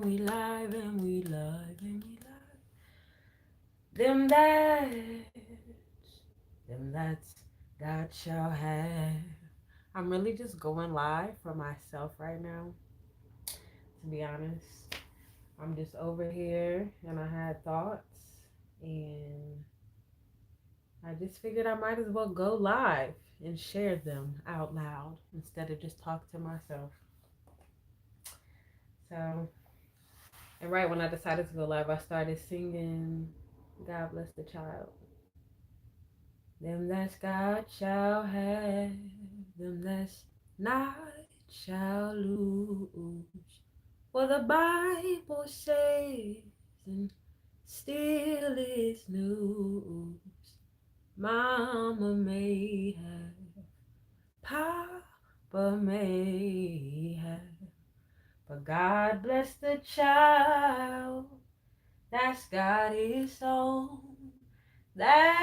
We live and we live and we live. Them that, them that's God shall have. I'm really just going live for myself right now, to be honest. I'm just over here and I had thoughts and I just figured I might as well go live and share them out loud instead of just talk to myself. So, and right when I decided to go live, I started singing God Bless the Child. Them that's God shall have, them that's not shall lose. For the Bible says, and still is news. Mama may have, Papa may have, but God bless the child that's got his own. That's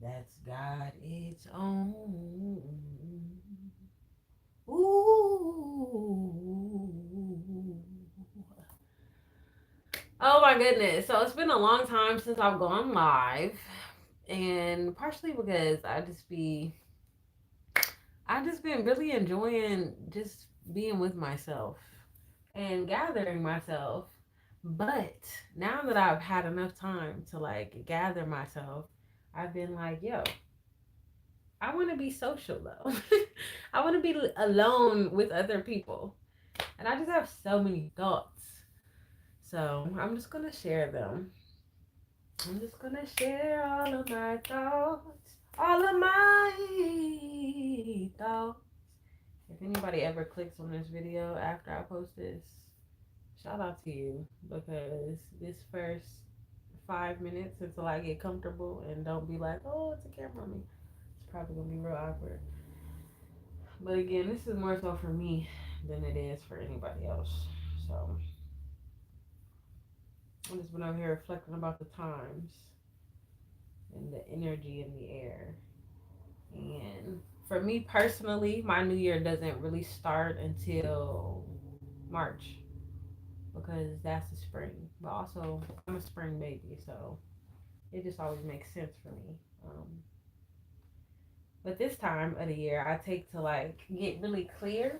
that's got its own. Ooh. Oh my goodness. So it's been a long time since I've gone live. And partially because I just been really enjoying just being with myself and gathering myself. But now that I've had enough time to like gather myself, I've been like, yo, I want to be social though. I want to be alone with other people. And I just have so many thoughts. So I'm just going to share them. I'm just going to share all of my thoughts. All of my thoughts. If anybody ever clicks on this video after I post this, shout out to you because this first 5 minutes until I get comfortable and don't be like, oh, it's a camera on me. It's probably gonna be real awkward. But again, this is more so for me than it is for anybody else. So I've just been over here reflecting about the times and the energy in the air. And for me personally, my new year doesn't really start until March because that's the spring. But also, I'm a spring baby, so it just always makes sense for me. But this time of the year, I take to like get really clear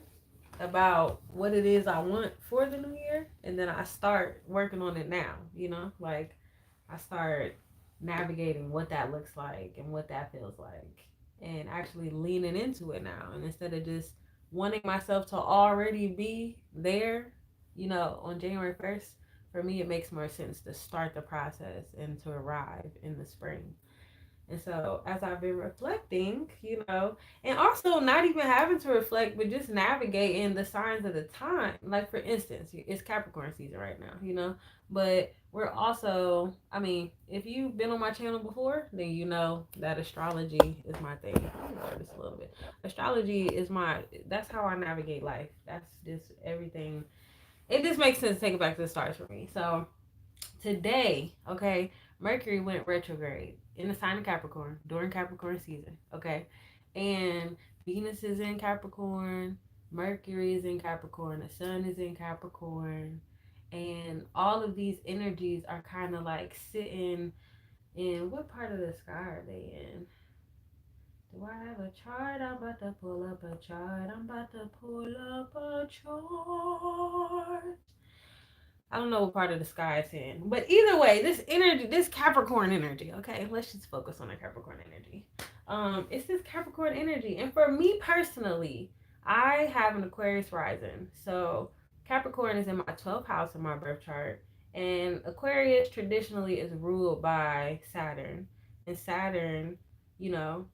about what it is I want for the new year, and then I start working on it now. Like I start navigating what that looks like and what that feels like, and actually leaning into it now. And instead of just wanting myself to already be there, on January 1st, for me, it makes more sense to start the process and to arrive in the spring. And so, as I've been reflecting, and also not even having to reflect, but just navigating the signs of the time. Like, for instance, it's Capricorn season right now, but we're also, I mean, if you've been on my channel before, then you know that astrology is my thing. Let me lower this a little bit. Astrology is that's how I navigate life. That's just everything. It just makes sense to take it back to the stars for me. So, today, okay, Mercury went retrograde in the sign of Capricorn during Capricorn season, okay? And Venus is in Capricorn, Mercury is in Capricorn, the sun is in Capricorn, and all of these energies are kind of like sitting in what part of the sky are they in? Do I have a chart? I'm about to pull up a chart. I'm about to pull up a chart. I don't know what part of the sky it's in. But either way, this energy, this Capricorn energy, okay, let's just focus on the Capricorn energy. It's this Capricorn energy. And for me personally, I have an Aquarius rising. So Capricorn is in my 12th house in my birth chart. And Aquarius traditionally is ruled by Saturn. And Saturn, you know,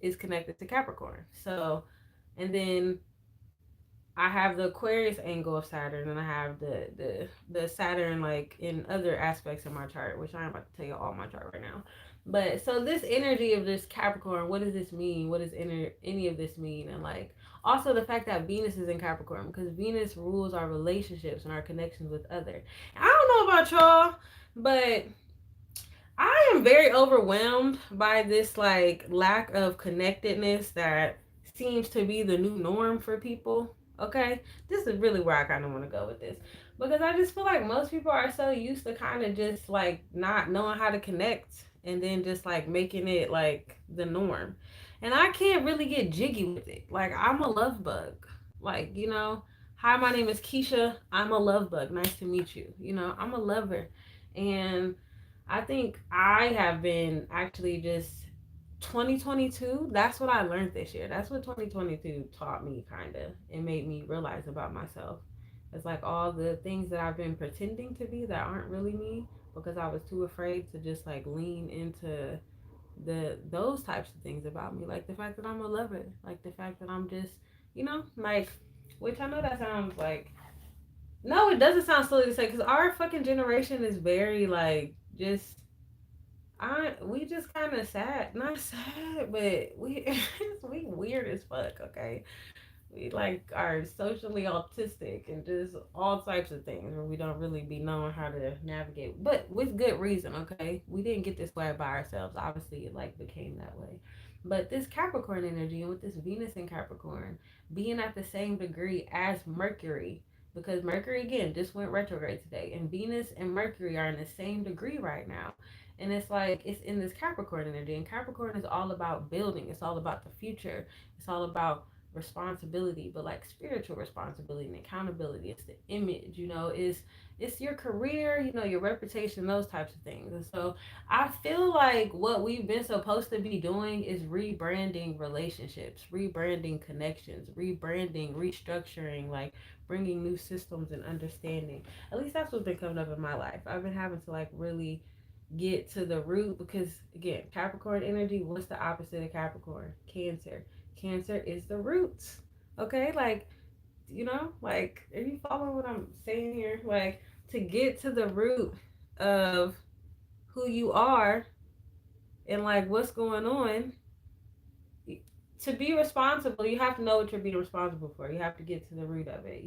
is connected to Capricorn. So, and then I have the Aquarius angle of Saturn, and I have the Saturn like in other aspects of my chart, which I'm about to tell you all my chart right now. But so this energy of this Capricorn, what does this mean? What does any of this mean? And like also the fact that Venus is in Capricorn because Venus rules our relationships and our connections with others. I don't know about y'all, but I am very overwhelmed by this like lack of connectedness that seems to be the new norm for people. Okay, this is really where I kind of want to go with this, because I just feel like most people are so used to kind of just like not knowing how to connect and then just like making it like the norm. And I can't really get jiggy with it. Like, I'm a love bug. Like, hi, my name is Keisha. I'm a love bug. Nice to meet you. I'm a lover. And I think I have been actually just 2022, that's what I learned this year. That's what 2022 taught me, kind of. It made me realize about myself. It's like all the things that I've been pretending to be that aren't really me, because I was too afraid to just like lean into those types of things about me, like the fact that I'm a lover, like the fact that I'm just, like, which I know that sounds like, no, it doesn't sound silly to say, because our fucking generation is very like just, we just kind of sad, not sad, but we weird as fuck. Okay, we like are socially autistic and just all types of things where we don't really be knowing how to navigate, but with good reason. Okay, we didn't get this way by ourselves. Obviously, it like became that way. But this Capricorn energy, and with this Venus in Capricorn being at the same degree as Mercury, because Mercury again just went retrograde today, and Venus and Mercury are in the same degree right now. And it's like it's in this Capricorn energy, and Capricorn is all about building. It's all about the future. It's all about responsibility, but like spiritual responsibility and accountability. It's the image, it's your career, your reputation, those types of things. And so I feel like what we've been supposed to be doing is rebranding relationships, rebranding connections, rebranding, restructuring, like bringing new systems and understanding. At least that's what's been coming up in my life. I've been having to like really get to the root, because again, Capricorn energy, what's the opposite of Capricorn? Cancer. Cancer is the roots. Okay, like, like, are you following what I'm saying here? Like, to get to the root of who you are and like what's going on, to be responsible, you have to know what you're being responsible for. You have to get to the root of it,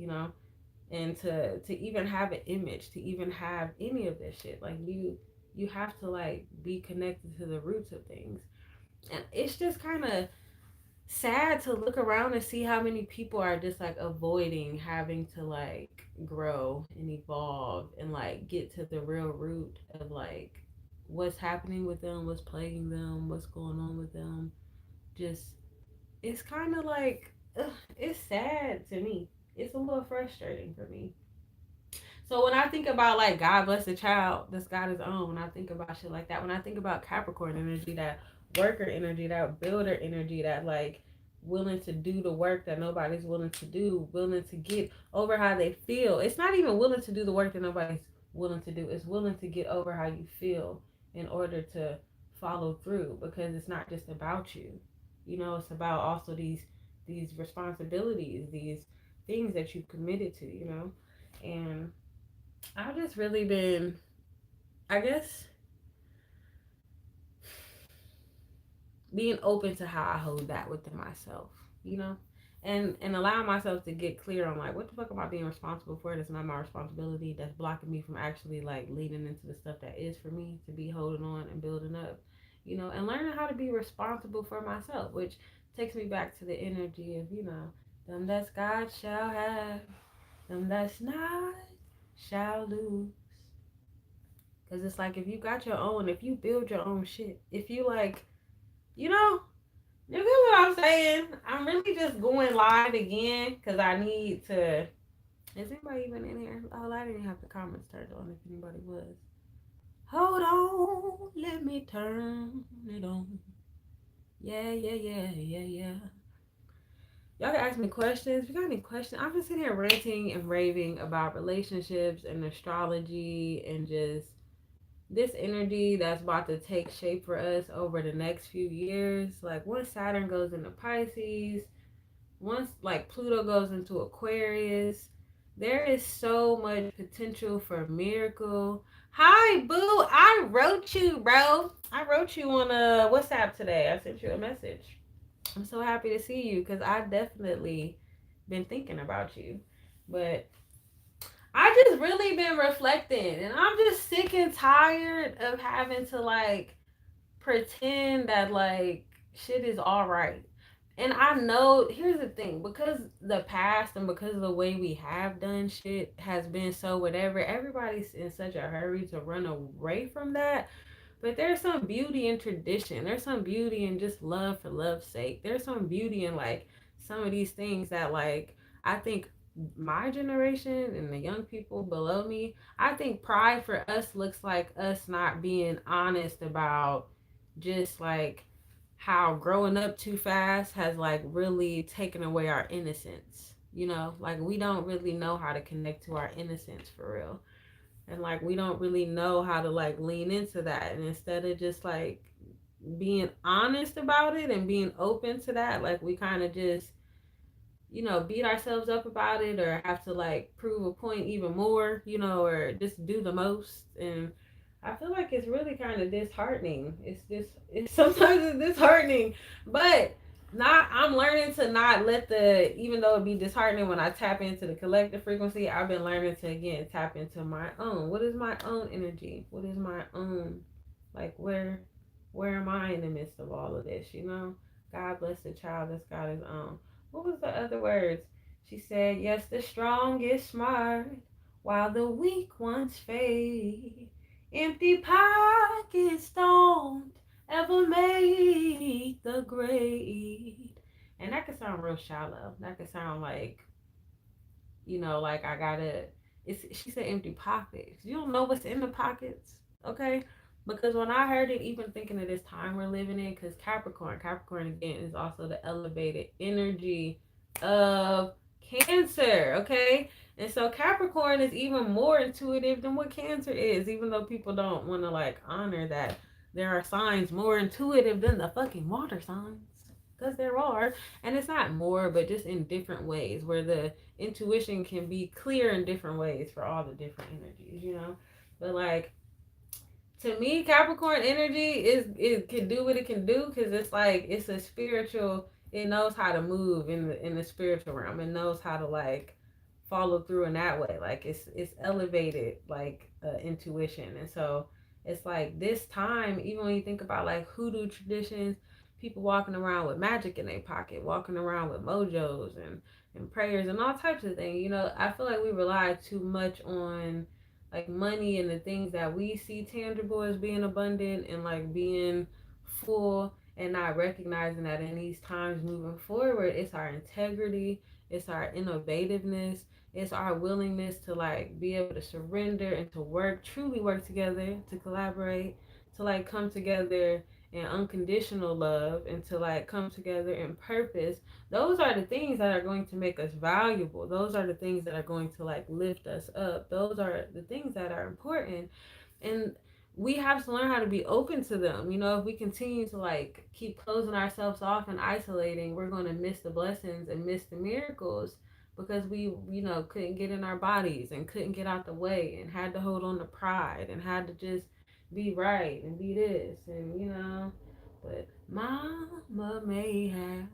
and to even have an image, to even have any of this shit, like you have to like be connected to the roots of things. And it's just kind of sad to look around and see how many people are just like avoiding having to like grow and evolve and like get to the real root of like what's happening with them, what's plaguing them, what's going on with them. Just, it's kind of like, it's sad to me. It's a little frustrating for me. So when I think about like God bless the child that's got his own, when I think about shit like that, when I think about Capricorn energy, that worker energy, that builder energy, that like willing to do the work that nobody's willing to do, willing to get over how they feel. It's not even willing to do the work that nobody's willing to do. It's willing to get over how you feel in order to follow through, because it's not just about you. It's about also these responsibilities, these things that you've committed to. And I've just really been, I guess, being open to how I hold that within myself, you know, and allowing myself to get clear on like what the fuck am I being responsible for? That's not my responsibility. That's blocking me from actually like leading into the stuff that is for me to be holding on and building up, and learning how to be responsible for myself, which takes me back to the energy of them that's God shall have, them that's not shall lose. Because it's like, if you got your own, if you build your own shit, if you like, you know, you get what I'm saying? I'm really just going live again because I need to. Is anybody even in here? Oh, I didn't have the comments turned on if anybody was. Hold on, let me turn it on. Yeah, yeah, yeah, yeah, yeah. Y'all can ask me questions. If you got any questions, I'm just sitting here ranting and raving about relationships and astrology and just this energy that's about to take shape for us over the next few years. Like once Saturn goes into Pisces, once like Pluto goes into Aquarius, there is so much potential for miracle. Hi, boo. I wrote you, bro. I wrote you on WhatsApp today. I sent you a message. I'm so happy to see you because I definitely been thinking about you. But I just really been reflecting, and I'm just sick and tired of having to like pretend that like shit is all right. And I know, here's the thing, because the past and because of the way we have done shit has been so whatever, everybody's in such a hurry to run away from that. But there's some beauty in tradition. There's some beauty in just love for love's sake. There's some beauty in like some of these things that like I think my generation and the young people below me, I think pride for us looks like us not being honest about just like how growing up too fast has like really taken away our innocence. You know, like we don't really know how to connect to our innocence for real. And like we don't really know how to like lean into that. And instead of just like being honest about it and being open to that, like we kind of just, you know, beat ourselves up about it or have to like prove a point even more, you know, or just do the most. And I feel like it's really kind of disheartening. It's sometimes it's disheartening, but not, I'm learning to not let the, even though it be disheartening when I tap into the collective frequency, I've been learning to again tap into my own. What is my own energy? What is my own, like where am I in the midst of all of this, you know? God bless the child that's got his own. What was the other words? She said, yes, the strong get smart while the weak ones fade. Empty pockets don't ever make the grade. And that could sound real shallow. That could sound like, you know, like I gotta, it's, she said empty pockets. You don't know what's in the pockets, okay? Because when I heard it, even thinking of this time we're living in, because Capricorn again is also the elevated energy of Cancer, okay? And so Capricorn is even more intuitive than what Cancer is, even though people don't want to like honor that there are signs more intuitive than the fucking water signs. Because there are. And it's not more, but just in different ways where the intuition can be clear in different ways for all the different energies, you know? But like, to me, Capricorn energy is it can do what it can do because it's like it's a spiritual. It knows how to move in the spiritual realm. It knows how to like follow through in that way. Like it's elevated like intuition, and so it's like this time. Even when you think about like hoodoo traditions, people walking around with magic in their pocket, walking around with mojos and prayers and all types of things. You know, I feel like we rely too much on like money and the things that we see tangible as being abundant and like being full, and not recognizing that in these times moving forward, it's our integrity, it's our innovativeness, it's our willingness to like be able to surrender and to work, truly work together, to collaborate, to like come together in unconditional love and to like come together in purpose. Those are the things that are going to make us valuable. Those are the things that are going to like lift us up. Those are the things that are important. And we have to learn how to be open to them. You know, if we continue to like keep closing ourselves off and isolating, we're going to miss the blessings and miss the miracles because we, you know, couldn't get in our bodies and couldn't get out the way and had to hold on to pride and had to just be right and be this and, you know, but mama may have,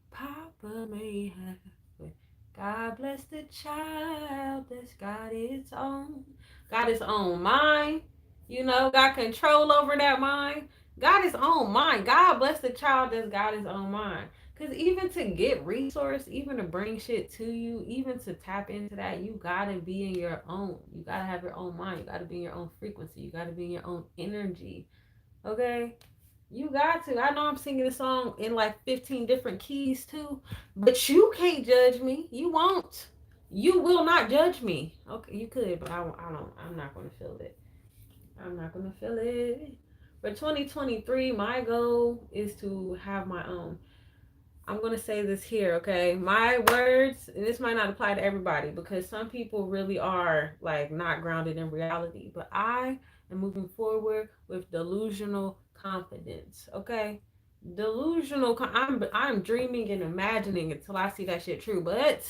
papa may have, but God bless the child that's got its own mind, you know, got control over that mind, got his own mind. God bless the child that's got his own mind. Because even to get resource, even to bring shit to you, even to tap into that, you gotta be in your own. You gotta have your own mind. You gotta be in your own frequency. You gotta be in your own energy. Okay? You got to. I know I'm singing a song in like 15 different keys too, but you can't judge me. You won't. You will not judge me. Okay, you could, but I don't. I'm not gonna feel it. I'm not gonna feel it. For 2023, my goal is to have my own. I'm going to say this here, okay? My words, and this might not apply to everybody because some people really are like not grounded in reality, but I am moving forward with delusional confidence, okay? I'm dreaming and imagining until I see that shit true, but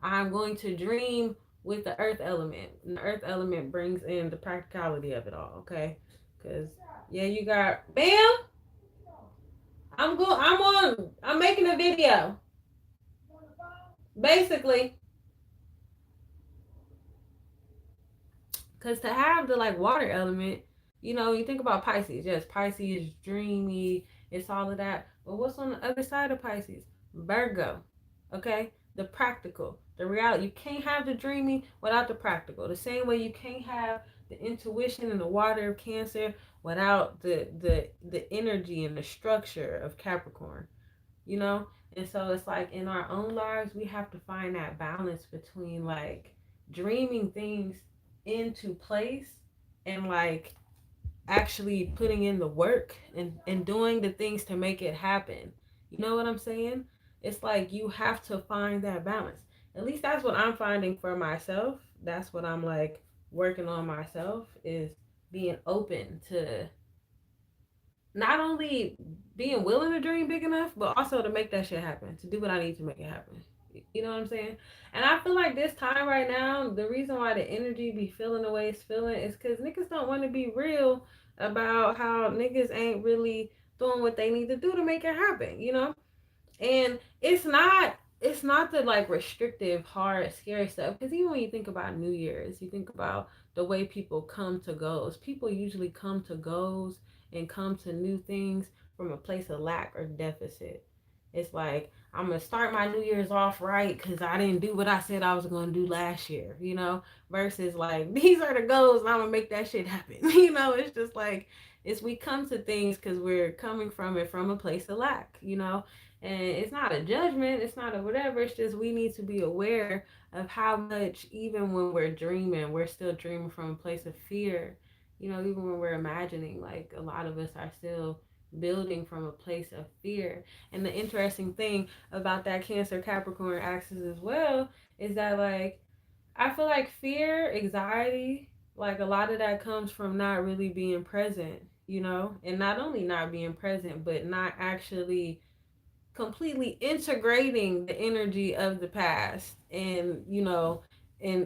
I'm going to dream with the earth element. And the earth element brings in the practicality of it all, okay? Cuz yeah, you got bam. I'm making a video. Basically, because to have the like water element, you know, you think about Pisces. Yes, Pisces is dreamy It's all of that. But what's on the other side of Pisces? Virgo. Okay? The practical, the reality. You can't have the dreaming without the practical. The same way you can't have the intuition and the water of Cancer without the energy and the structure of Capricorn. You know? And so it's like in our own lives, we have to find that balance between like dreaming things into place and like actually putting in the work and doing the things to make it happen. You know what I'm saying? It's like you have to find that balance. At least that's what I'm finding for myself. That's what I'm like working on myself is being open to not only being willing to dream big enough, but also to make that shit happen, to do what I need to make it happen. You know what I'm saying? And I feel like this time right now, the reason why the energy be feeling the way it's feeling is because niggas don't want to be real about how niggas ain't really doing what they need to do to make it happen, you know? And it's not the like restrictive, hard, scary stuff. Because even when you think about New Year's, you think about the way people come to goals. People usually come to goals and come to new things from a place of lack or deficit. It's like I'm gonna start my New Year's off right because I didn't do what I said I was gonna do last year, you know. Versus like these are the goals and I'm gonna make that shit happen, you know. It's just like it's we come to things because we're coming from it from a place of lack, you know. And it's not a judgment, it's not a whatever, it's just we need to be aware of how much, even when we're dreaming, we're still dreaming from a place of fear. You know, even when we're imagining, like a lot of us are still building from a place of fear. And the interesting thing about that Cancer Capricorn axis as well is that, like, I feel like fear, anxiety, like a lot of that comes from not really being present, you know, and not only not being present, but not actually completely integrating the energy of the past and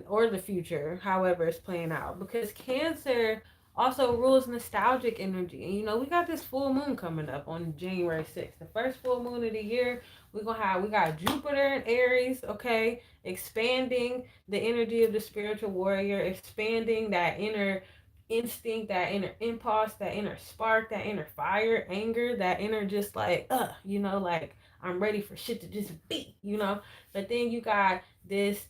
or the future, however it's playing out, because Cancer also rules nostalgic energy. And we got this full moon coming up on January 6th, the first full moon of the year. We got Jupiter in Aries, okay, expanding the energy of the spiritual warrior, expanding that inner instinct, that inner impulse, that inner spark, that inner fire, anger, that inner just like like I'm ready for shit to just be. But then you got this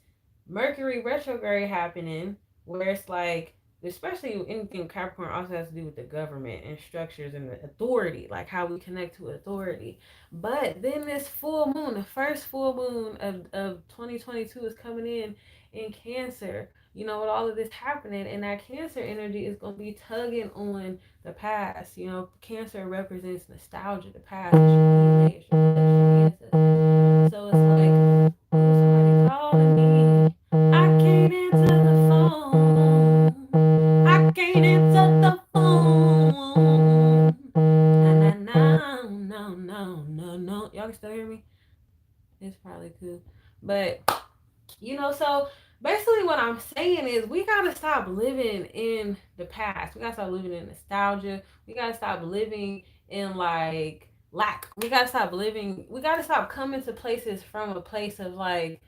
Mercury retrograde happening where it's like, especially anything Capricorn also has to do with the government and structures and the authority, like how we connect to authority. But then this full moon, the first full moon of 2022 is coming in Cancer, with all of this happening, and that Cancer energy is going to be tugging on the past. Cancer represents nostalgia, the past, it should be there, it should touch your ancestors. So it's like, somebody calling me. I can't answer the phone. I can't answer the phone. No, no, no, no, no, no. Y'all can still hear me? It's probably cool. But so basically what I'm saying is we gotta stop living in the past. We gotta stop living in nostalgia. We gotta stop living in like lack. We gotta stop coming to places from a place of like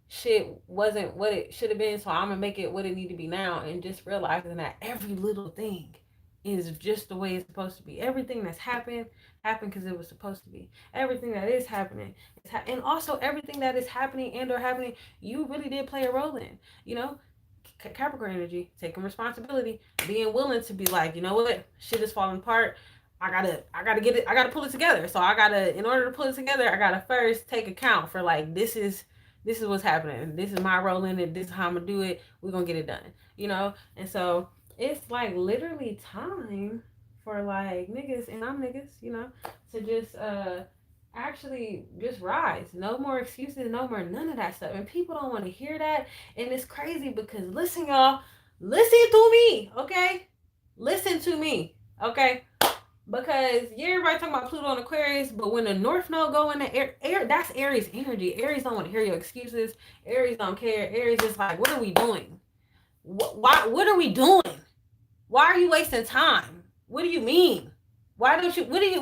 shit wasn't what it should have been, so I'm gonna make it what it need to be now, and just realizing that every little thing is just the way it's supposed to be. Everything that's happened because it was supposed to be. Everything that is happening and also everything that is happening and or happening, you really did play a role in. Capricorn energy, taking responsibility, being willing to be like, you know what, shit is falling apart. I gotta get it. I gotta pull it together. So in order to pull it together, I gotta first take account for like, this is what's happening. This is my role in it. This is how I'm gonna do it. We're gonna get it done. And so it's like literally time for like niggas, and I'm niggas, to just actually just rise. No more excuses, no more none of that stuff. And people don't want to hear that. And it's crazy because listen, y'all, listen to me, okay? Listen to me, okay? Because everybody talking about Pluto and Aquarius, but when the North Node go in the air, that's Aries energy. Aries don't want to hear your excuses. Aries don't care. Aries is like, what are we doing? What are we doing? Why are you wasting time? What do you mean? Why don't you? What are you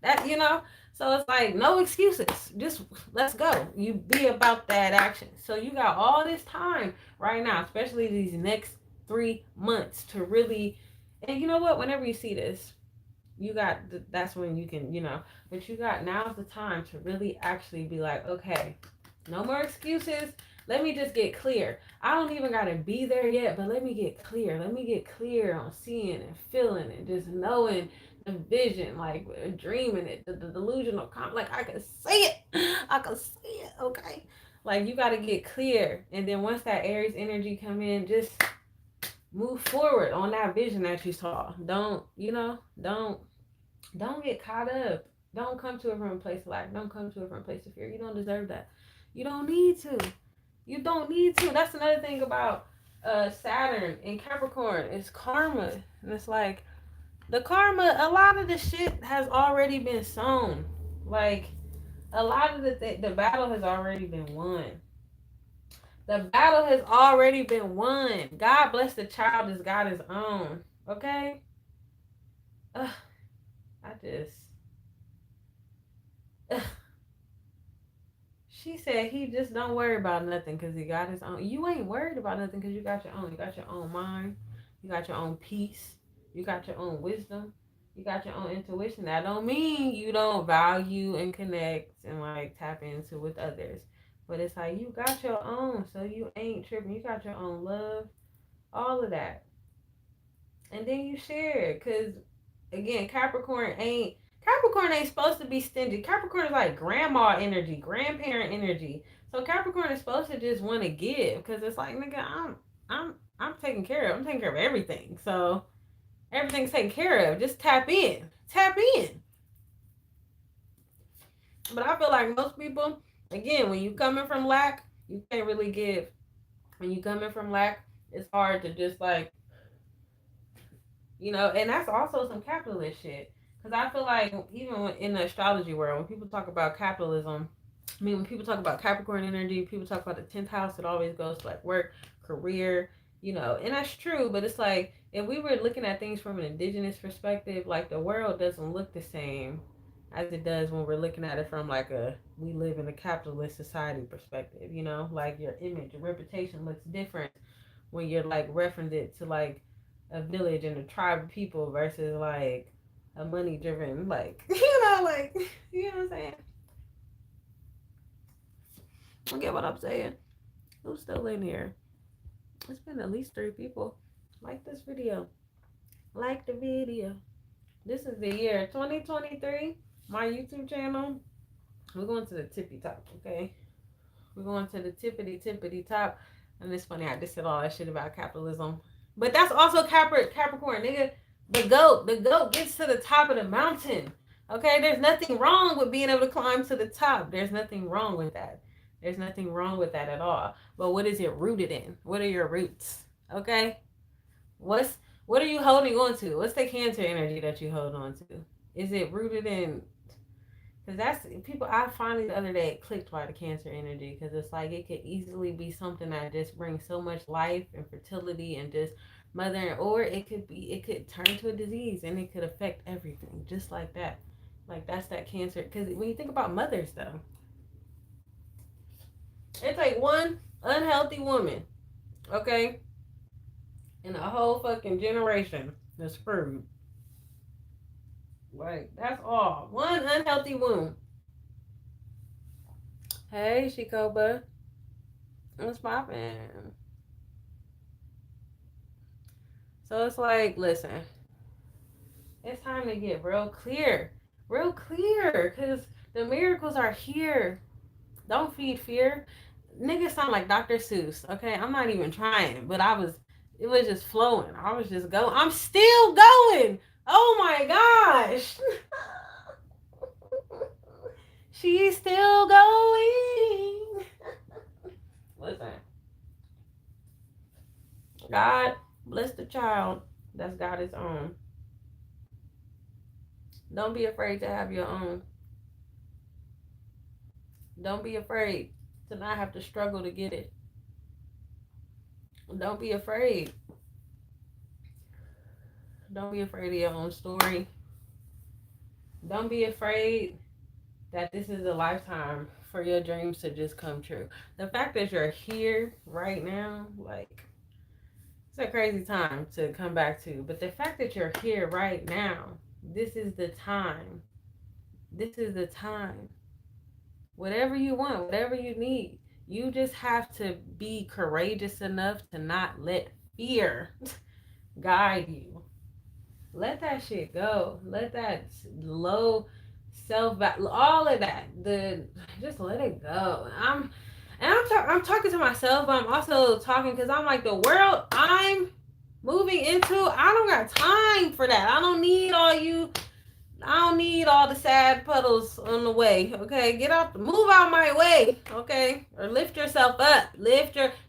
that? So it's like no excuses. Just let's go. You be about that action. So you got all this time right now, especially these next 3 months to really. And you know what? Whenever you see this, you got, that's when you can, but you got, now's the time to really actually be like, okay, no more excuses. Let me just get clear. I don't even got to be there yet, but let me get clear. Let me get clear on seeing and feeling and just knowing the vision, like dreaming it, the delusional, like I can see it. I can see it, okay? Like you got to get clear. And then once that Aries energy come in, just move forward on that vision that you saw. Don't get caught up. Don't come to it from a place of lack. Don't come to it from a place of fear. You don't deserve that. You don't need to. You don't need to. That's another thing about Saturn and Capricorn. It's karma. And it's like the karma, a lot of the shit has already been sown. Like a lot of the battle has already been won. The battle has already been won. God bless the child as God his own. Okay? Ugh, I just. Ugh. She said he just don't worry about nothing because he got his own. You ain't worried about nothing because you got your own. You got your own mind. You got your own peace. You got your own wisdom. You got your own intuition. That don't mean you don't value and connect and like tap into with others. But it's like you got your own, so you ain't tripping. You got your own love, all of that. And then you share it. Cause again, Capricorn ain't supposed to be stingy. Capricorn is like grandma energy, grandparent energy. So Capricorn is supposed to just want to give, because it's like, nigga, I'm taking care of. I'm taking care of everything. So everything's taken care of. Just tap in. Tap in. But I feel like most people, again, when you coming from lack, you can't really give. When you coming from lack, it's hard to just like, and that's also some capitalist shit. Because I feel like even in the astrology world, when people talk about capitalism, I mean, when people talk about Capricorn energy, people talk about the 10th house, it always goes to like work, career, and that's true. But it's like, if we were looking at things from an indigenous perspective, like the world doesn't look the same as it does when we're looking at it from like we live in a capitalist society perspective, like your image, your reputation looks different when you're like referencing it to like a village and a tribe of people versus like a money driven, like, like, you know what I'm saying? You get what I'm saying? Who's still in here? It's been at least 3 people. Like this video. Like the video. This is the year 2023. My YouTube channel. We're going to the tippy top, okay? We're going to the tippity top. And it's funny, I just said all that shit about capitalism. But that's also Capricorn, nigga. The goat gets to the top of the mountain. Okay, there's nothing wrong with being able to climb to the top. There's nothing wrong with that. There's nothing wrong with that at all. But what is it rooted in? What are your roots? Okay? What are you holding on to? What's the Cancer energy that you hold on to? Is it rooted in, because that's people, I finally the other day it clicked by the Cancer energy, because it's like it could easily be something that just brings so much life and fertility and just mother, or it could turn to a disease and it could affect everything just like that. Like that's that Cancer, because when you think about mothers though, it's like one unhealthy woman, okay, in a whole fucking generation that's screwed. Like that's all. One unhealthy womb. Hey, Shikoba. What's poppin'? So it's like, listen, it's time to get real clear. Real clear. Because the miracles are here. Don't feed fear. Niggas sound like Dr. Seuss. Okay, I'm not even trying. But it was just flowing. I was just going. I'm still going. Oh my gosh. She's still going. Listen. God bless the child that's got his own. Don't be afraid to have your own. Don't be afraid to not have to struggle to get it. Don't be afraid. Don't be afraid of your own story. Don't be afraid that this is a lifetime for your dreams to just come true. The fact that you're here right now, like, it's a crazy time to come back to. But the fact that you're here right now, This is the time. This is the time. Whatever you want, whatever you need, you just have to be courageous enough to not let fear guide you. Let that shit go. Let that low self, all of that. Just let it go. I'm talking to myself, but I'm also talking because I'm like, the world I'm moving into, I don't got time for that. I don't need all the sad puddles on the way. Okay, move out my way. Okay, or lift yourself up.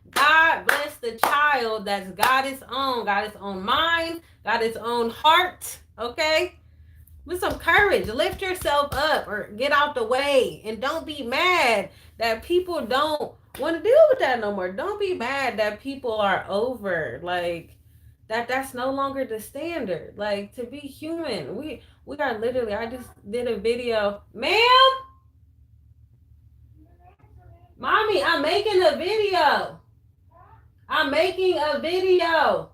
God bless the child that's got its own mind, got its own heart. Okay, with some courage, lift yourself up or get out the way, and don't be mad that people don't want to deal with that no more. Don't be mad that people are over like that. That's no longer the standard. Like, to be human, we are literally, I just did a video. Ma'am, mommy, I'm making a video. I'm making a video.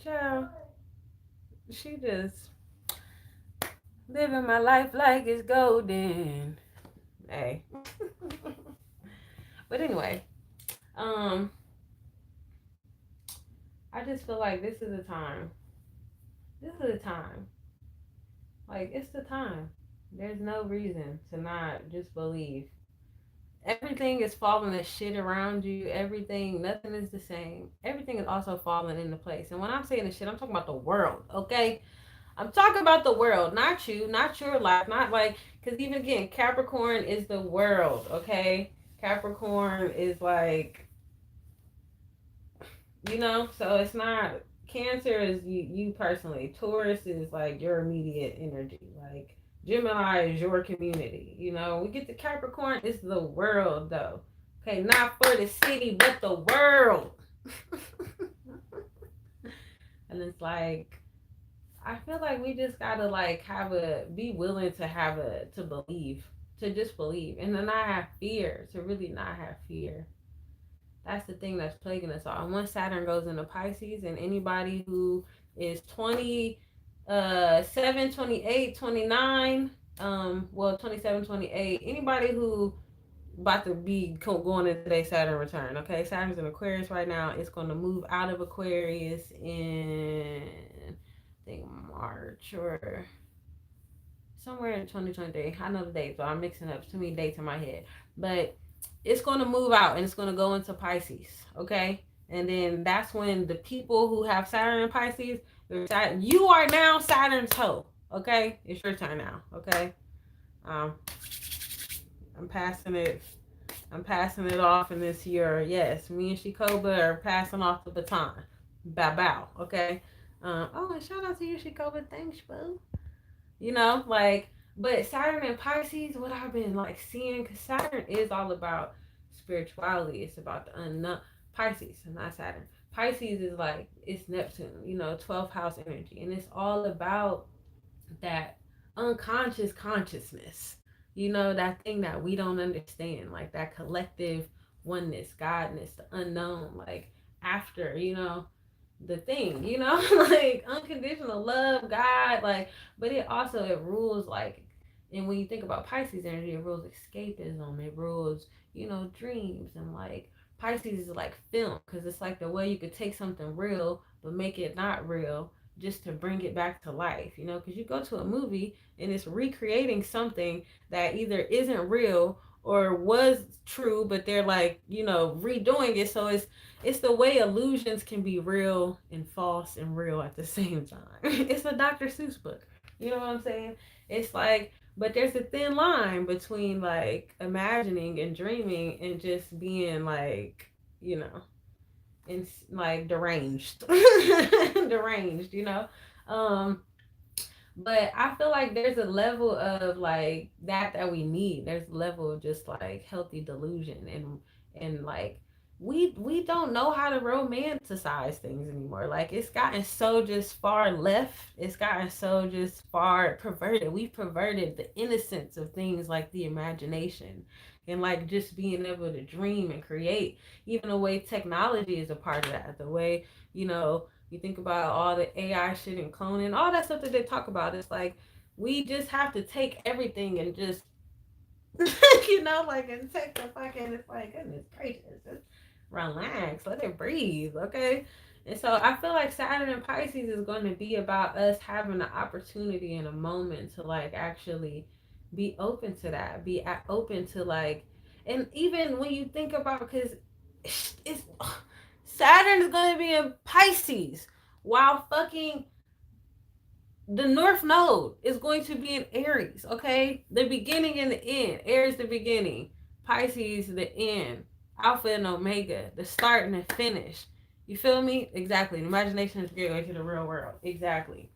Child, she just living my life like it's golden. Hey. But anyway, um, I just feel like this is the time. This is the time. Like, it's the time. There's no reason to not just believe. Everything is falling to shit around you. Everything, nothing is the same. Everything is also falling into place. And when I'm saying the shit, I'm talking about the world, okay? I'm talking about the world, not you, not your life, not like, because even again, Capricorn is the world, okay? Capricorn is like, so it's not, Cancer is you personally. Taurus is like your immediate energy. Like, Gemini is your community. We get to Capricorn, it's the world though. Okay, not for the city, but the world. And it's like, I feel like we just gotta like be willing to believe, to just believe, and to not have fear, to really not have fear. That's the thing that's plaguing us all. And once Saturn goes into Pisces, and anybody who is 27, 28, 29, 27, 28, anybody who about to be going into their Saturn return, okay? Saturn's in Aquarius right now. It's going to move out of Aquarius in, I think, March or somewhere in 2023. I know the dates, but I'm mixing up too many dates in my head. But it's going to move out and it's going to go into Pisces, okay? And then that's when the people who have Saturn and Pisces, you are now Saturn's hoe, okay? It's your turn now, okay? I'm passing it off in this year. Yes, me and Shikoba are passing off the baton. Bow bow, okay? And shout out to you, Shikoba. Thanks, boo. But Saturn and Pisces, what I've been like seeing, because Saturn is all about spirituality. It's about the unknown. Pisces, not Saturn. Pisces is like, it's Neptune, 12th house energy. And it's all about that unconscious consciousness, that thing that we don't understand, like that collective oneness, godness, the unknown, like after, the thing, like unconditional love, God, like, but it rules, like, and when you think about Pisces energy, it rules escapism, it rules, dreams, and like Pisces is like film, because it's like the way you could take something real but make it not real just to bring it back to life, because you go to a movie and it's recreating something that either isn't real or was true, but they're like, redoing it. So it's the way illusions can be real and false and real at the same time. It's a Dr. Seuss book. You know what I'm saying? It's like, but there's a thin line between like imagining and dreaming and just being like, and like deranged. Deranged, but I feel like there's a level of like that we need. There's a level of just like healthy delusion, and like we don't know how to romanticize things anymore. Like, it's gotten so just far left. It's gotten so just far perverted. We've perverted the innocence of things like the imagination and like just being able to dream and create. Even the way technology is a part of that. The way, You think about all the AI shit and cloning, all that stuff that they talk about. It's like we just have to take everything and just like and take the fucking. It's like goodness gracious, just relax, let it breathe, okay? And so I feel like Saturn and Pisces is going to be about us having an opportunity and a moment to like actually be open to that, be open to like, and even when you think about because it's Saturn is going to be in Pisces while fucking the North Node is going to be in Aries, okay? The beginning and the end. Aries, the beginning. Pisces, the end. Alpha and Omega, the start and the finish. You feel me? Exactly. The imagination is gateway to the real world. Exactly.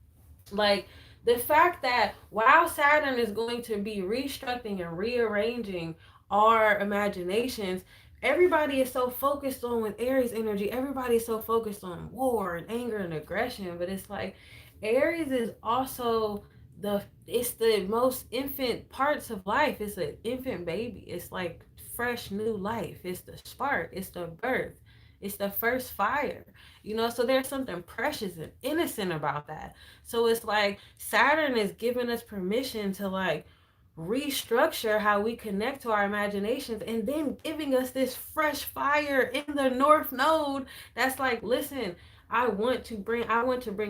Like, the fact that while Saturn is going to be restructuring and rearranging our imaginations, everybody is so focused on with Aries energy, everybody is so focused on war and anger and aggression, but it's like Aries is also it's the most infant parts of life. It's an infant baby. It's like fresh new life. It's the spark. It's the birth. It's the first fire. So there's something precious and innocent about that. So it's like Saturn is giving us permission to like restructure how we connect to our imaginations and then giving us this fresh fire in the North Node that's like, listen, I want to bring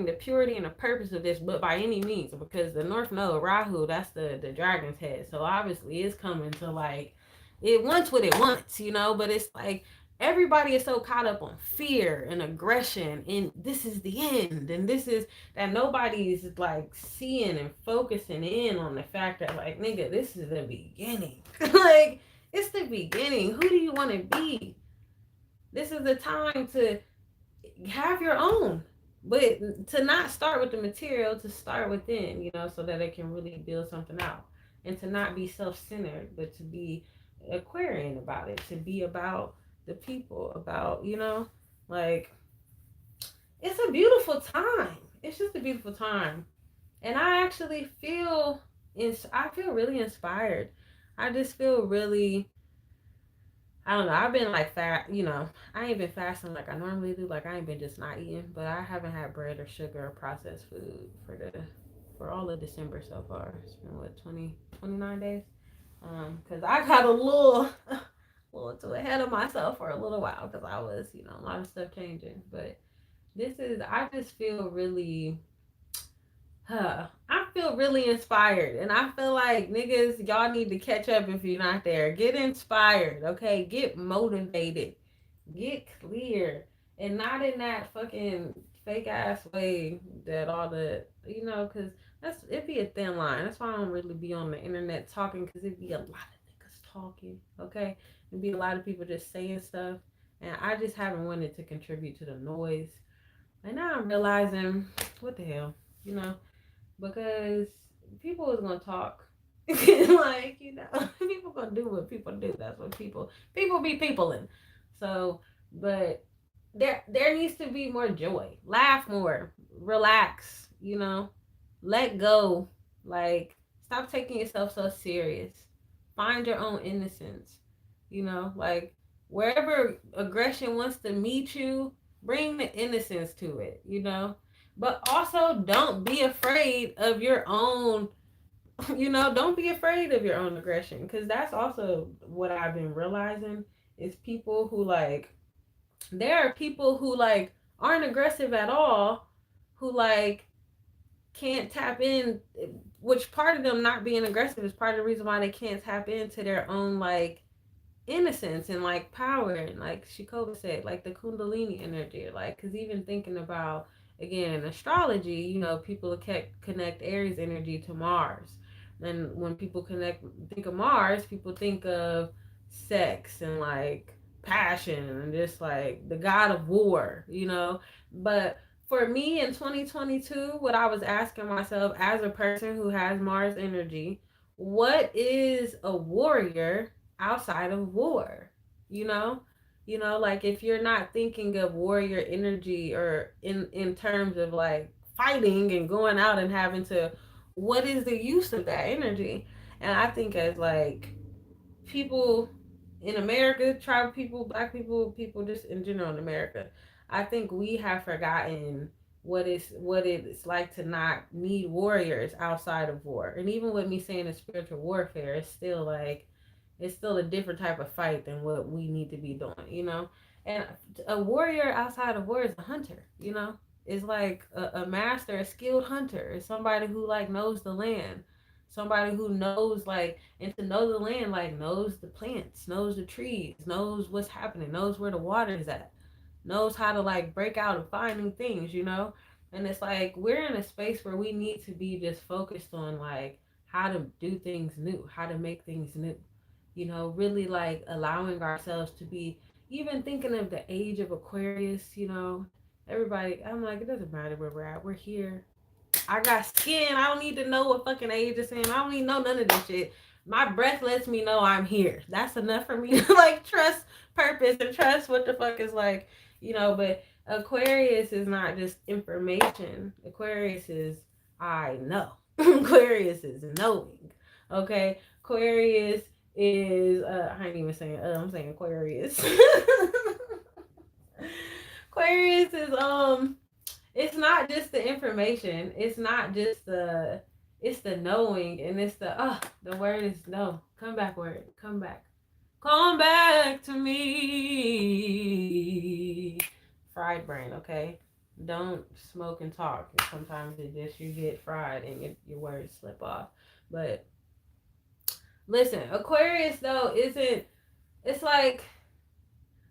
the purity and the purpose of this, but by any means, because the North Node, Rahu, that's the dragon's head. So obviously it's coming to like it wants what it wants, but it's like everybody is so caught up on fear and aggression and this is the end and this is that nobody's like seeing and focusing in on the fact that like nigga, this is the beginning. Like it's the beginning. Who do you want to be? This is the time to have your own, but to not start with the material, to start within, so that it can really build something out, and to not be self-centered, but to be Aquarian about it, to be about the people, about like it's a beautiful time. It's just a beautiful time, and I actually I feel really inspired. I just feel really, I don't know. I've been like fat, I ain't been fasting like I normally do. Like I ain't been just not eating, but I haven't had bread or sugar or processed food for all of December so far. It's been what 29 days. Cause I got a little too ahead of myself for a little while because I was, a lot of stuff changing. But I just feel really I feel really inspired, and I feel like niggas, y'all need to catch up if you're not there. Get inspired, okay? Get motivated, get clear, and not in that fucking fake ass way that all the because it'd be a thin line. That's why I don't really be on the internet talking, because it'd be a lot of niggas talking, okay? It'd be a lot of people just saying stuff, and I just haven't wanted to contribute to the noise. And now I'm realizing, what the hell, because people is gonna talk. Like, people gonna do what people do. That's what people be peopling. So, but there needs to be more joy. Laugh more. Relax, let go. Like, stop taking yourself so serious. Find your own innocence. Like wherever aggression wants to meet you, bring the innocence to it, but also don't be afraid of your own, don't be afraid of your own aggression, because that's also what I've been realizing is people who like, there are people who like aren't aggressive at all, who like can't tap in, which part of them not being aggressive is part of the reason why they can't tap into their own like innocence and like power, and like Shikova said, like the Kundalini energy, like because even thinking about again astrology, people connect Aries energy to Mars, and when people think of Mars, people think of sex and like passion and just like the god of war, but for me in 2022, what I was asking myself as a person who has Mars energy, what is a warrior outside of war? you know like if you're not thinking of warrior energy or in terms of like fighting and going out and having to, what is the use of that energy? And I think as like people in America, tribal people, black people, people just in general in America, I think we have forgotten what it's like to not need warriors outside of war. And even with me saying it's spiritual warfare, it's still a different type of fight than what we need to be doing, you know? And a warrior outside of war is a hunter, you know? It's like a master, a skilled hunter. It's somebody who like knows the land. Somebody who knows like, and to know the land, like knows the plants, knows the trees, knows what's happening, knows where the water is at, knows how to like break out and find new things, you know? And it's like we're in a space where we need to be just focused on like how to do things new, how to make things new. You know, really like allowing ourselves to be even thinking of the age of Aquarius, you know. Everybody, I'm like, it doesn't matter where we're at. We're here. I got skin. I don't need to know what fucking age it's in. I don't need to know none of this shit. My breath lets me know I'm here. That's enough for me to like trust purpose and trust what the fuck is like, you know. But Aquarius is not just information. Aquarius is I know. Aquarius is knowing. Okay. Aquarius is I ain't even saying I'm saying Aquarius. Aquarius is it's not just the information. It's not just it's the knowing, and it's the word is no. Come back, word. Come back. Come back to me. Fried brain, okay? Don't smoke and talk. Sometimes it just you get fried and your words slip off. But listen, Aquarius though isn't it's like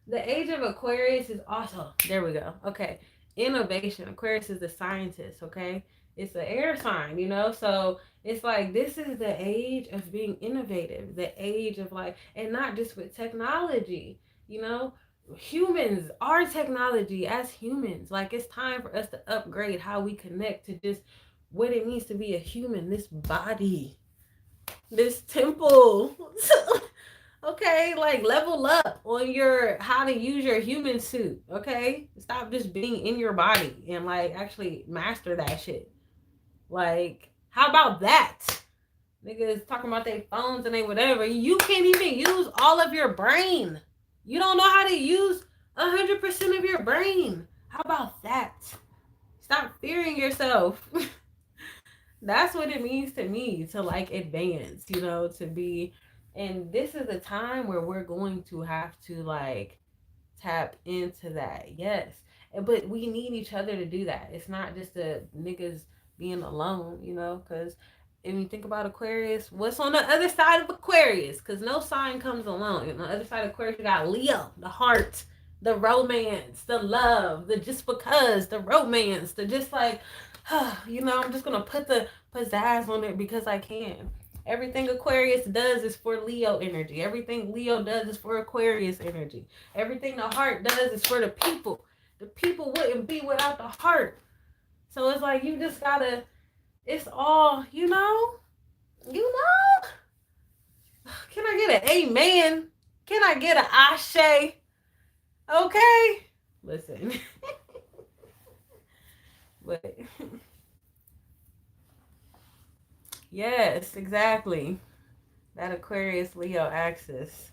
the age of Aquarius is also there we go. Okay. Innovation. Aquarius is the scientist, okay? It's the air sign, you know? So it's like this is the age of being innovative, the age of like, and not just with technology, you know? Humans, our technology as humans, like it's time for us to upgrade how we connect to just what it means to be a human, this body, this temple. Okay, like level up on your how to use your human suit. Okay, stop just being in your body and like actually master that shit. Like, how about that? Niggas talking about their phones and they whatever. You can't even use all of your brain. You don't know how to use 100% of your brain. How about that? Stop fearing yourself. That's what it means to me to like advance, you know, to be. And this is a time where we're going to have to like tap into that. Yes. But we need each other to do that. It's not just the niggas being alone, you know, because if you think about Aquarius, what's on the other side of Aquarius? Because no sign comes alone. On the other side of Aquarius, you got Leo, the heart, the romance, the love, the just because, the romance, the just like, you know, I'm just going to put the pizzazz on it because I can. Everything Aquarius does is for Leo energy. Everything Leo does is for Aquarius energy. Everything the heart does is for the people. The people wouldn't be without the heart. So it's like you just gotta, it's all, you know? Can I get an amen? Can I get an ashe? Okay? Listen. But yes, exactly. That Aquarius Leo axis.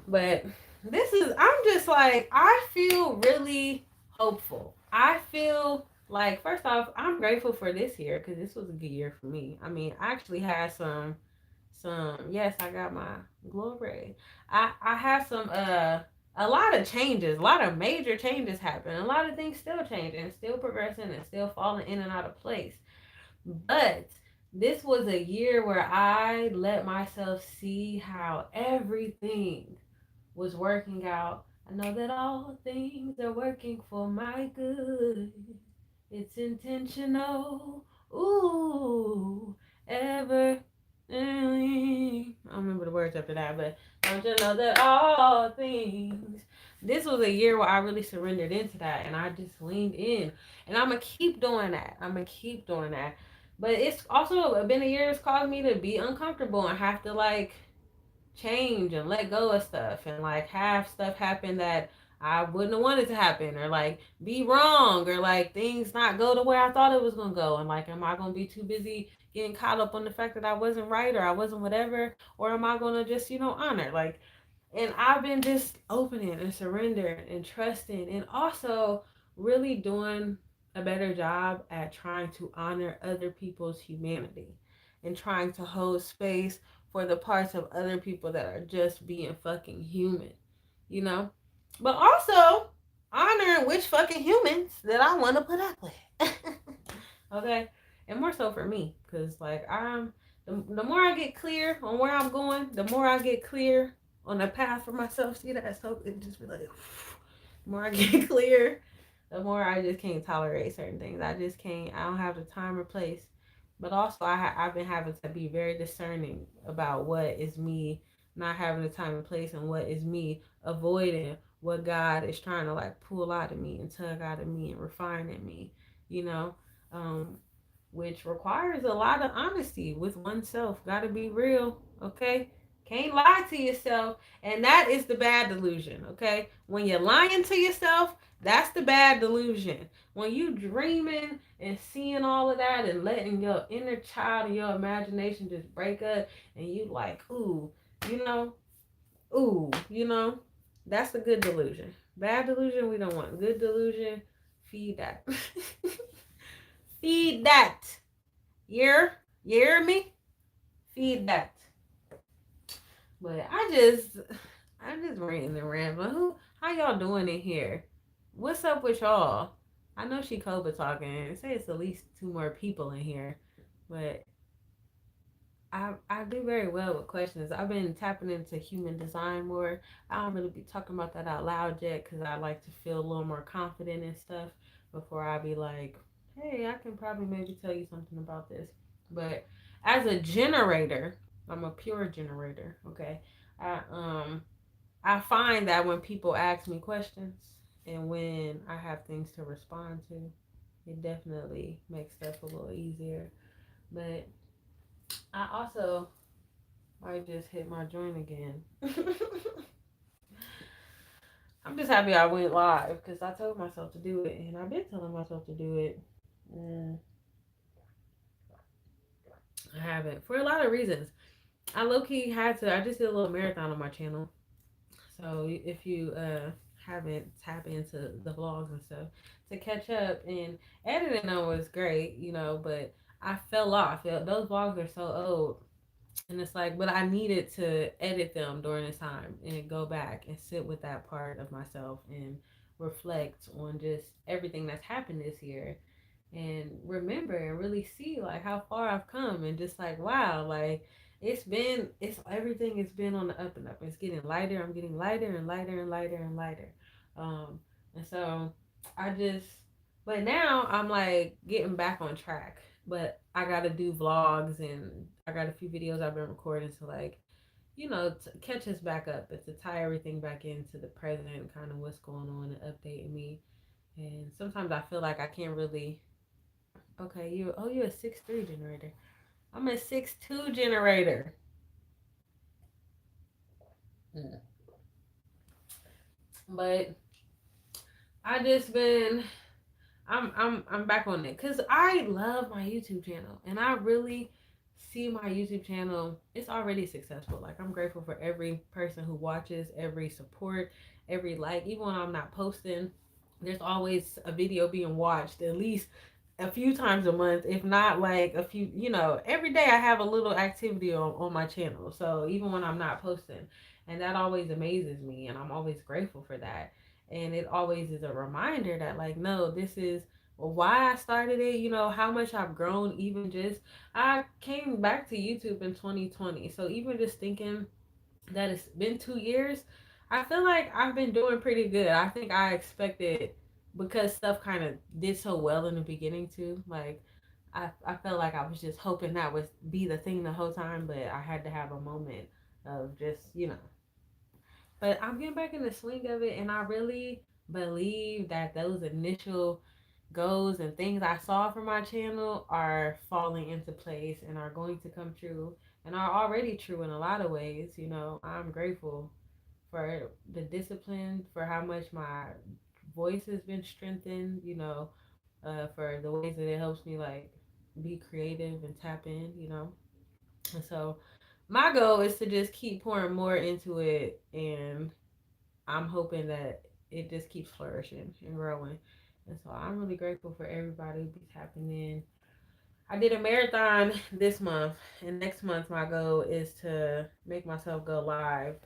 But I'm just like, I feel really hopeful. I feel like, first off, I'm grateful for this year because this was a good year for me. I mean, I actually had yes, I got my glory. I have a lot of changes, a lot of major changes happen. A lot of things still changing, still progressing, and still falling in and out of place. But this was a year where I let myself see how everything was working out. I know that all things are working for my good. It's intentional. Ooh, ever. I don't remember the words after that, but don't you know that all things. This was a year where I really surrendered into that and I just leaned in. And I'm going to keep doing that. But it's also been a year that's caused me to be uncomfortable and have to like change and let go of stuff and like have stuff happen that I wouldn't have wanted to happen or like be wrong or like things not go the way I thought it was gonna go and like am I gonna be too busy getting caught up on the fact that I wasn't right or I wasn't whatever or am I gonna just honor like And I've been just opening and surrendering and trusting, and also really doing a better job at trying to honor other people's humanity and trying to hold space for the parts of other people that are just being fucking human, you know? But also honoring which fucking humans that I want to put up with. Okay? And more so for me, because like the more I get clear on where I'm going, the more I get clear on the path for myself. See that? So it just be like, the more I get clear, the more I just can't tolerate certain things. I just can't. I don't have the time or place. But also, I've been having to be very discerning about what is me not having the time and place, and what is me avoiding what God is trying to like pull out of me and tug out of me and refine in me. You know, um, which requires a lot of honesty with oneself. Got to be real, okay? Can't lie to yourself, and that is the bad delusion, okay? When you're lying to yourself, that's the bad delusion. When you dreaming and seeing all of that and letting your inner child and your imagination just break up, and you like, you know, you know, that's the good delusion. Bad delusion, we don't want. Good delusion, feed that. Feed that. You hear me? Feed that. But I'm just ranting and rambling. How y'all doing in here? What's up with y'all? I know she Koba talking. Say it's at least two more people in here, but I do very well with questions. I've been tapping into human design more. I don't really be talking about that out loud yet because I like to feel a little more confident and stuff before I be like, hey, I can probably maybe tell you something about this. But as a generator, I'm a pure generator. Okay, I um I find that when people ask me questions and when I have things to respond to, it definitely makes stuff a little easier. But I also might just hit my joint again. I'm just happy I went live because I told myself to do it, and I've been telling myself to do it. Mm, I haven't for a lot of reasons. I low key had to. I just did a little marathon on my channel, so if you haven't tapped into the vlogs and stuff to catch up, and editing them was great, you know, but I fell off. Those vlogs are so old. And it's like, but I needed to edit them during this time and go back and sit with that part of myself and reflect on just everything that's happened this year and remember and really see like how far I've come and just like, wow, like it's everything has been on the up and up. It's getting lighter. I'm getting lighter and lighter and lighter and lighter. Um, and so I just, but now I'm like getting back on track. But I got to do vlogs and I got a few videos I've been recording to like, you know, to catch us back up and to tie everything back into the present, kind of what's going on and updating me. And sometimes I feel like I can't really. Okay, you're a 6'3" generator. I'm a 6'2" generator. Mm. But I just been I'm back on it because I love my YouTube channel and I really see my YouTube channel. It's already successful. Like I'm grateful for every person who watches, every support, every like. Even when I'm not posting, there's always a video being watched at least a few times a month, if not like a few. You know, every day I have a little activity on my channel. So even when I'm not posting, and that always amazes me, and I'm always grateful for that. And it always is a reminder that like, no, this is why I started it, you know, how much I've grown. Even just I came back to YouTube in 2020, so even just thinking that it's been 2 years, I feel like I've been doing pretty good. I think I expected, because stuff kind of did so well in the beginning too, like I felt like I was just hoping that would be the thing the whole time, but I had to have a moment of just, you know, but I'm getting back in the swing of it, and I really believe that those initial goals and things I saw for my channel are falling into place and are going to come true and are already true in a lot of ways. You know, I'm grateful for the discipline, for how much my voice has been strengthened, you know, for the ways that it helps me like be creative and tap in, you know. And so my goal is to just keep pouring more into it, and I'm hoping that it just keeps flourishing and growing. And so I'm really grateful for everybody be tapping in. I did a marathon this month, and next month my goal is to make myself go live.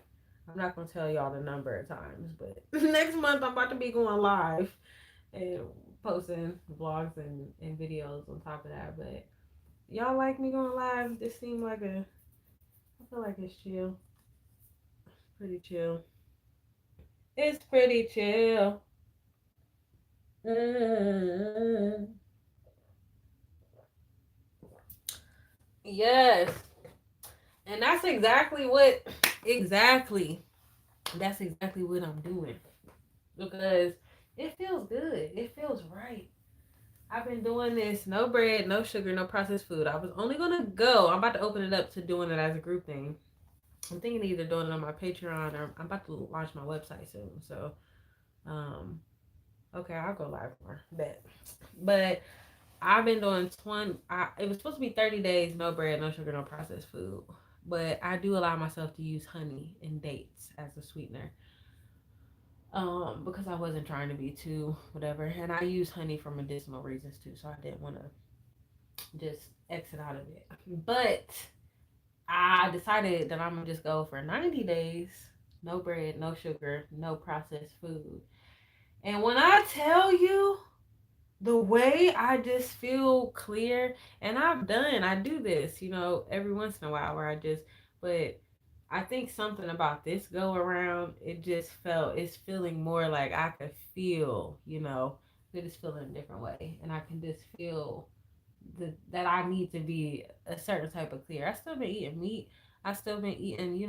I'm not gonna tell y'all the number of times, but next month I'm about to be going live and posting vlogs and videos on top of that. But y'all like me going live? This seemed like I feel like it's chill. Pretty chill. It's pretty chill. Mm. Yes. And that's exactly what I'm doing. Because it feels good. It feels right. I've been doing this no bread, no sugar, no processed food. I was only gonna go. I'm about to open it up to doing it as a group thing. I'm thinking of either doing it on my Patreon or I'm about to launch my website soon. So, um, okay, I'll go live more. Bet. But I've been doing 20. It was supposed to be 30 days, no bread, no sugar, no processed food. But I do allow myself to use honey and dates as a sweetener. Because I wasn't trying to be too whatever, and I use honey for medicinal reasons too, so I didn't want to just exit out of it. But I decided that I'm gonna just go for 90 days, no bread, no sugar, no processed food. And when I tell you the way I just feel clear, and I do this, every once in a while where but I think something about this go around, it's feeling more like I could feel, it is feeling a different way. And I can just feel that I need to be a certain type of clear. I still been eating meat. I still been eating,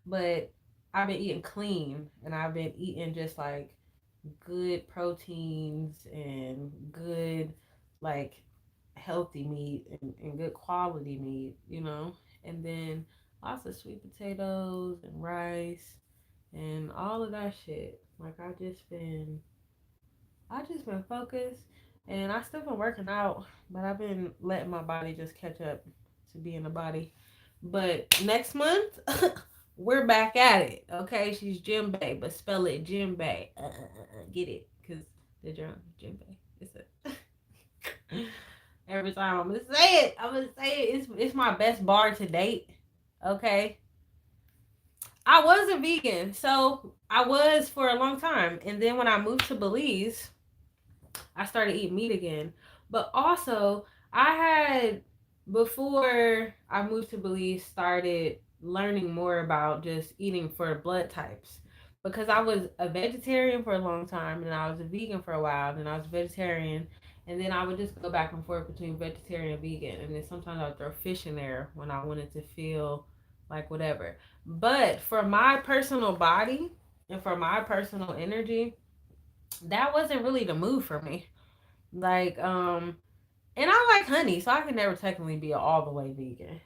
but I've been eating clean, and I've been eating just like good proteins and good, like, healthy meat and good quality meat, and then lots of sweet potatoes and rice and all of that shit. Like, I just been focused, and I still been working out, but I've been letting my body just catch up to being a body. But next month, we're back at it. Okay, she's Jim Bay, but spell it Jim Bay. Get it? Cause the drum Jim Bay. It's a every time I'm gonna say it. I'm gonna say it. It's my best bar to date. Okay. I was a vegan, so I was for a long time, and then when I moved to Belize, I started eating meat again. But also, I had, before I moved to Belize, started learning more about just eating for blood types. Because I was a vegetarian for a long time, and I was a vegan for a while, and I was vegetarian, and then I would just go back and forth between vegetarian and vegan, and then sometimes I would throw fish in there when I wanted to feel like whatever. But for my personal body and for my personal energy, that wasn't really the move for me. Like, and I like honey, so I can never technically be all the way vegan.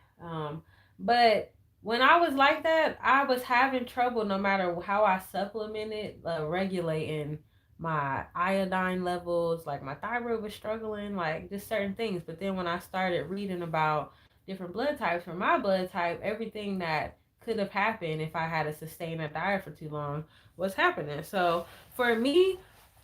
But when I was like that, I was having trouble no matter how I supplemented, regulating my iodine levels. Like, my thyroid was struggling, like just certain things. But then when I started reading about different blood types, for my blood type, everything that could have happened if I had to sustain a diet for too long was happening. So for me,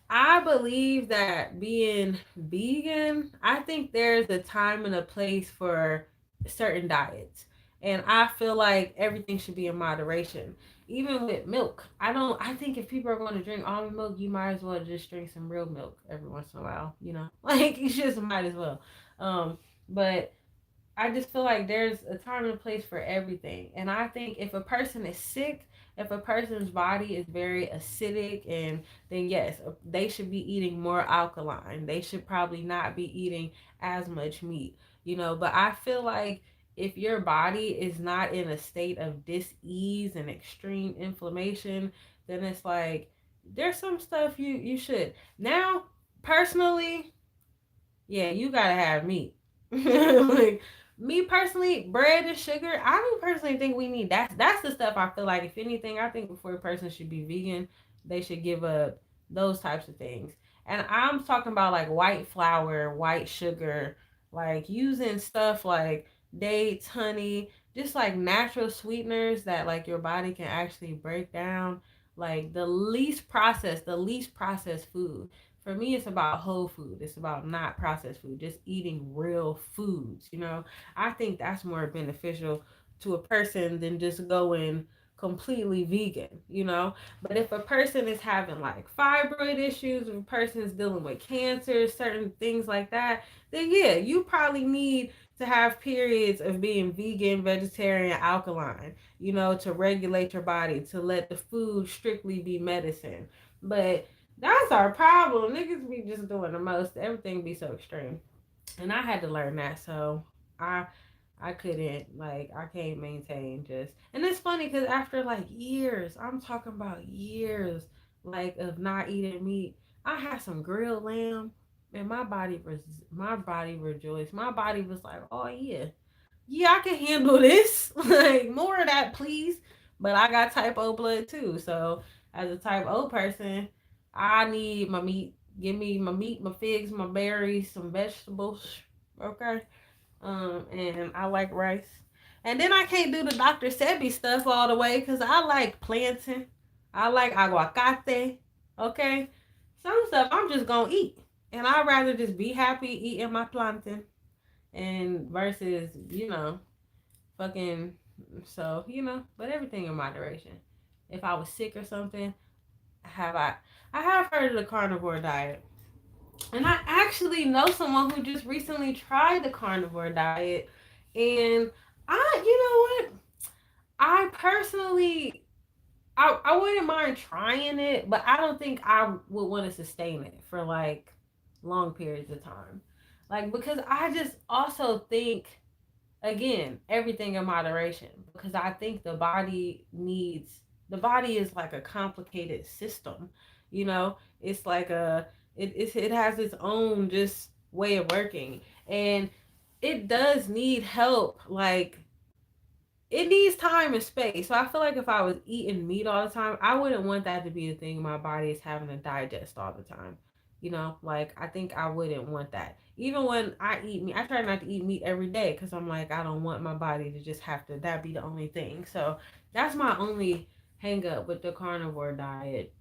I believe that being vegan, I think there's a time and a place for certain diets. And I feel like everything should be in moderation. Even with milk. I think if people are going to drink almond milk, you might as well just drink some real milk every once in a while. Like, you just might as well. But I just feel like there's a time and a place for everything. And I think if a person is sick, if a person's body is very acidic, and then yes, they should be eating more alkaline. They should probably not be eating as much meat. But I feel like if your body is not in a state of dis-ease and extreme inflammation, then it's like there's some stuff you should. Now, personally, yeah, you gotta have meat. Like, me personally, bread and sugar, I don't personally think we need that. That's the stuff I feel like, if anything, I think before a person should be vegan, they should give up those types of things. And I'm talking about like white flour, white sugar, like using stuff like dates, honey, just like natural sweeteners that like your body can actually break down. Like the least processed food. For me, it's about whole food. It's about not processed food, just eating real foods. I think that's more beneficial to a person than just going completely vegan. But if a person is having like fibroid issues, if a person is dealing with cancer, certain things like that, then yeah, you probably need to have periods of being vegan, vegetarian, alkaline, to regulate your body, to let the food strictly be medicine. But that's our problem. Niggas be just doing the most. Everything be so extreme. And I had to learn that. So I I couldn't, like, I can't maintain just. And it's funny because after like years, I'm talking about years, like, of not eating meat, I had some grilled lamb, and my body rejoiced. My body was like, oh yeah, yeah, I can handle this. Like, more of that, please. But I got type O blood too, so as a type O person, I need my meat. Give me my meat, my figs, my berries, some vegetables. Okay. And I like rice. And then I can't do the Dr. Sebi stuff all the way because I like plantain. I like aguacate. Okay? Some stuff I'm just gonna eat. And I'd rather just be happy eating my plantain and versus, fucking, so, but everything in moderation. If I was sick or something, have I I have heard of the carnivore diet. And I actually know someone who just recently tried the carnivore diet. And you know what? I personally, I wouldn't mind trying it, but I don't think I would want to sustain it for like long periods of time. Like, because I just also think, again, everything in moderation, because I think the body is like a complicated system. It's like it has its own just way of working, and it does need help. Like, it needs time and space. So I feel like if I was eating meat all the time, I wouldn't want that to be the thing my body is having to digest all the time. Like, I think I wouldn't want that. Even when I eat meat, I try not to eat meat every day because I'm like, I don't want my body to just have to, that be the only thing. So that's my only hang up with the carnivore diet,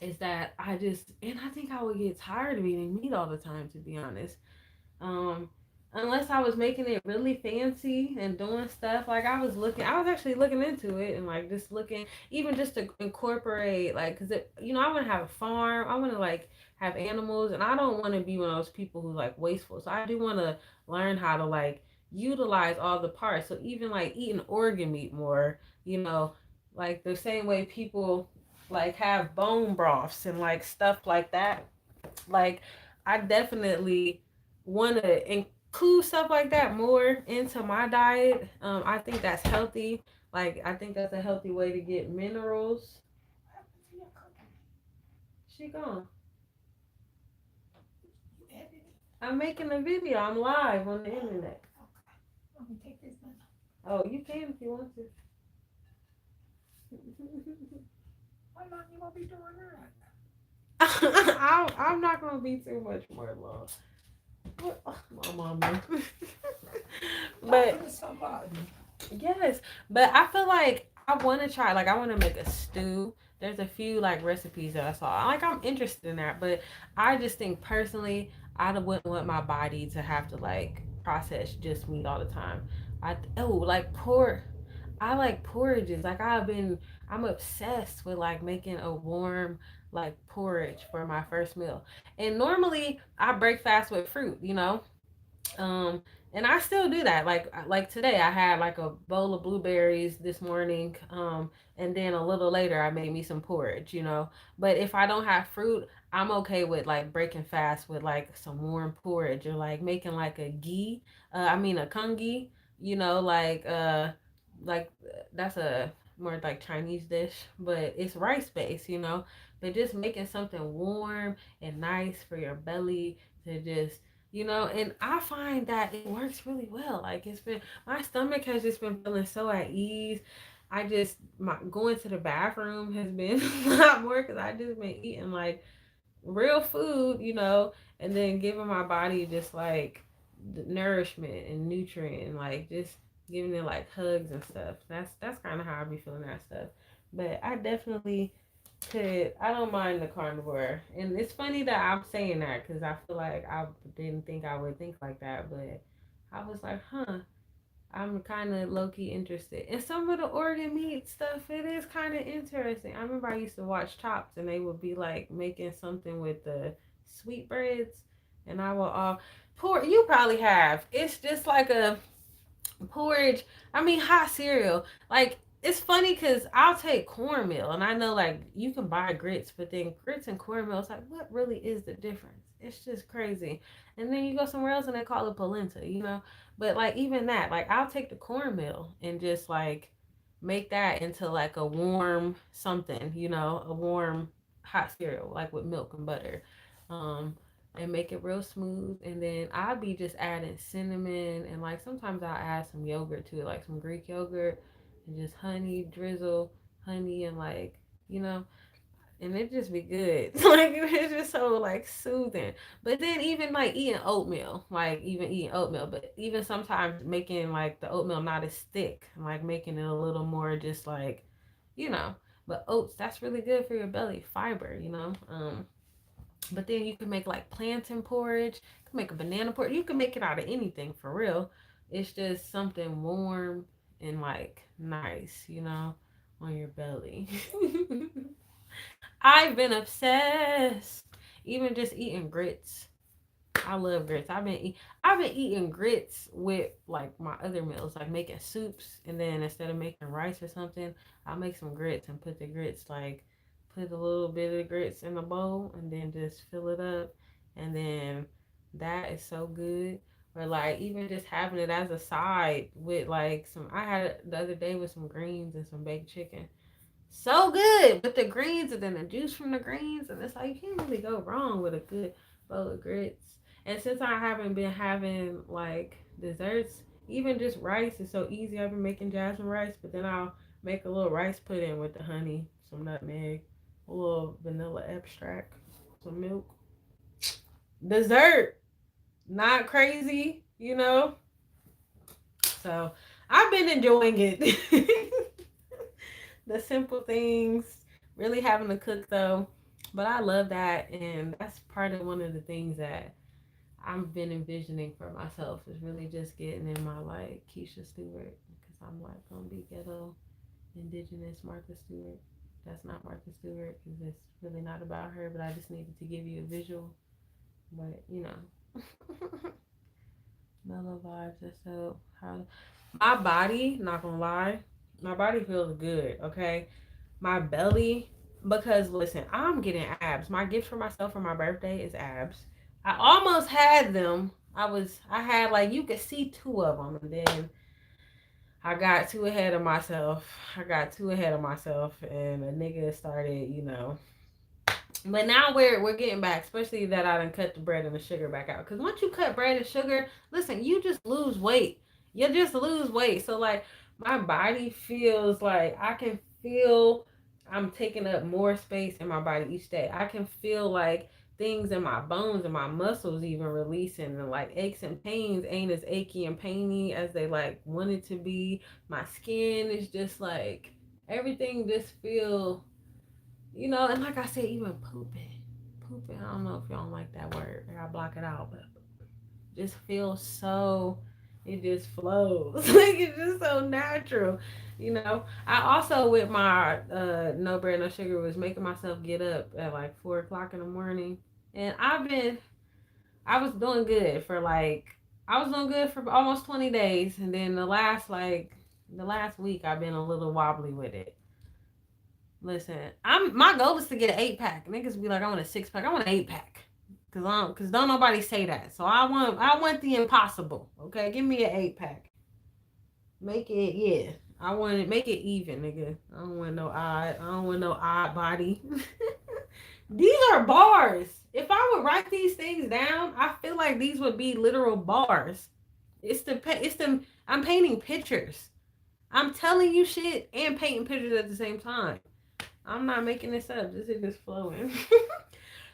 is that and I think I would get tired of eating meat all the time, to be honest. Um, Unless I was making it really fancy and doing stuff. Like, I was actually looking into it, and like just looking, even just to incorporate, like, cause I want to have a farm. I want to like have animals, and I don't want to be one of those people who like wasteful. So I do want to learn how to like utilize all the parts. So even like eating organ meat more, like the same way people like have bone broths and like stuff like that. Like, I definitely want to include stuff like that more into my diet. I think that's healthy. Like, I think that's a healthy way to get minerals. She gone. I'm making a video. I'm live on the internet. Oh, you can if you want to. I'm not gonna be too much more long. My mama. But yes, but I feel like I want to try. Like, I want to make a stew. There's a few like recipes that I saw. Like, I'm interested in that, but I just think personally, I wouldn't want my body to have to like process just meat all the time. Like pork. I like porridges. Like, I'm obsessed with like making a warm like porridge for my first meal. And normally I break fast with fruit. um, and I still do that. Like today, I had like a bowl of blueberries this morning. And then a little later, I made me some porridge. But if I don't have fruit, I'm okay with like breaking fast with like some warm porridge, or like making like a ghee. I mean a kungi. Like that's a more like Chinese dish, but it's rice based. But just making something warm and nice for your belly to just. And I find that it works really well. Like, my stomach has just been feeling so at ease. My going to the bathroom has been a lot more because I just been eating like real food, and then giving my body just like the nourishment and nutrient and like just giving it like hugs and stuff. That's kind of how I be feeling that stuff. But I definitely could. I don't mind the carnivore, and it's funny that I'm saying that because I feel like I didn't think I would think like that, but I was like, huh. I'm kind of low key interested in some of the organ meat stuff. It is kind of interesting. I remember I used to watch Chops, and they would be like making something with the sweetbreads, and I will all pour. You probably have. It's just like a porridge. I mean, hot cereal. Like it's funny because I'll take cornmeal, and I know like you can buy grits, but then grits and cornmeal, it's like what really is the difference? It's just crazy. And then you go somewhere else and they call it polenta, you know. But like even that, like I'll take the cornmeal and just like make that into like a warm something, you know, a warm hot cereal, like with milk and butter. Um, and make it real smooth. And then I'll be just adding cinnamon and like sometimes I'll add some yogurt to it, like some Greek yogurt and just honey, drizzle honey and like, you know, and it just be good. Like it's just so like soothing. But then even like eating oatmeal, like even eating oatmeal, but even sometimes making like the oatmeal not as thick, like making it a little more just like, you know. But oats, that's really good for your belly, fiber, you know. But then you can make like plantain porridge, you can make a banana porridge, you can make it out of anything for real. It's just something warm and like nice, you know, on your belly. I've been obsessed. Even just eating grits. I love grits. I've been eating grits with like my other meals, like making soups, and then instead of making rice or something, I'll make some grits and put the grits like put a little bit of grits in a bowl and then just fill it up, and then that is so good. Or like even just having it as a side with like some. I had it the other day with some greens and some baked chicken. So good with the greens and then the juice from the greens, and it's like you can't really go wrong with a good bowl of grits. And since I haven't been having like desserts, even just rice is so easy. I've been making jasmine rice, but then I'll make a little rice pudding with the honey, some nutmeg, a little vanilla extract, some milk. Dessert, not crazy, you know. So I've been enjoying it. The simple things, really having to cook though. But I love that, and that's part of one of the things that I've been envisioning for myself is really just getting in my like Keisha Stewart because I'm like gonna be ghetto indigenous Martha Stewart. That's not Martha Stewart because it's really not about her, but I just needed to give you a visual. But you know, mellow vibes. That's so how my body. Not gonna lie, my body feels good. Okay, my belly, because listen, I'm getting abs. My gift for myself for my birthday is abs. I almost had them. I had like you could see two of them, and then I got too ahead of myself. And a nigga started, you know. But now we're getting back, especially that I done cut the bread and the sugar back out. Cause once you cut bread and sugar, listen, you just lose weight. You just lose weight. So like my body feels like I can feel I'm taking up more space in my body each day. I can feel like things in my bones and my muscles even releasing and like aches and pains ain't as achy and painy as they like wanted to be. My skin is just like everything just feel you know, and like I said, even pooping. Pooping, I don't know if y'all don't like that word. I gotta block it out, but just feels so it just flows. Like it's just so natural. You know. I also with my no bread, no sugar was making myself get up at like 4 o'clock in the morning. And I was doing good for like I was doing good for almost 20 days. And then the last week I've been a little wobbly with it. Listen, I'm my goal is to get an 8 pack. Niggas be like, I want a 6 pack. I want an 8 pack. Cause don't nobody say that. So I want the impossible. Okay, give me an 8 pack. Make it yeah. I want it make it even, nigga. I don't want no odd body. These are bars. If I would write these things down, I feel like these would be literal bars. I'm painting pictures. I'm telling you shit and painting pictures at the same time. I'm not making this up. This is just flowing.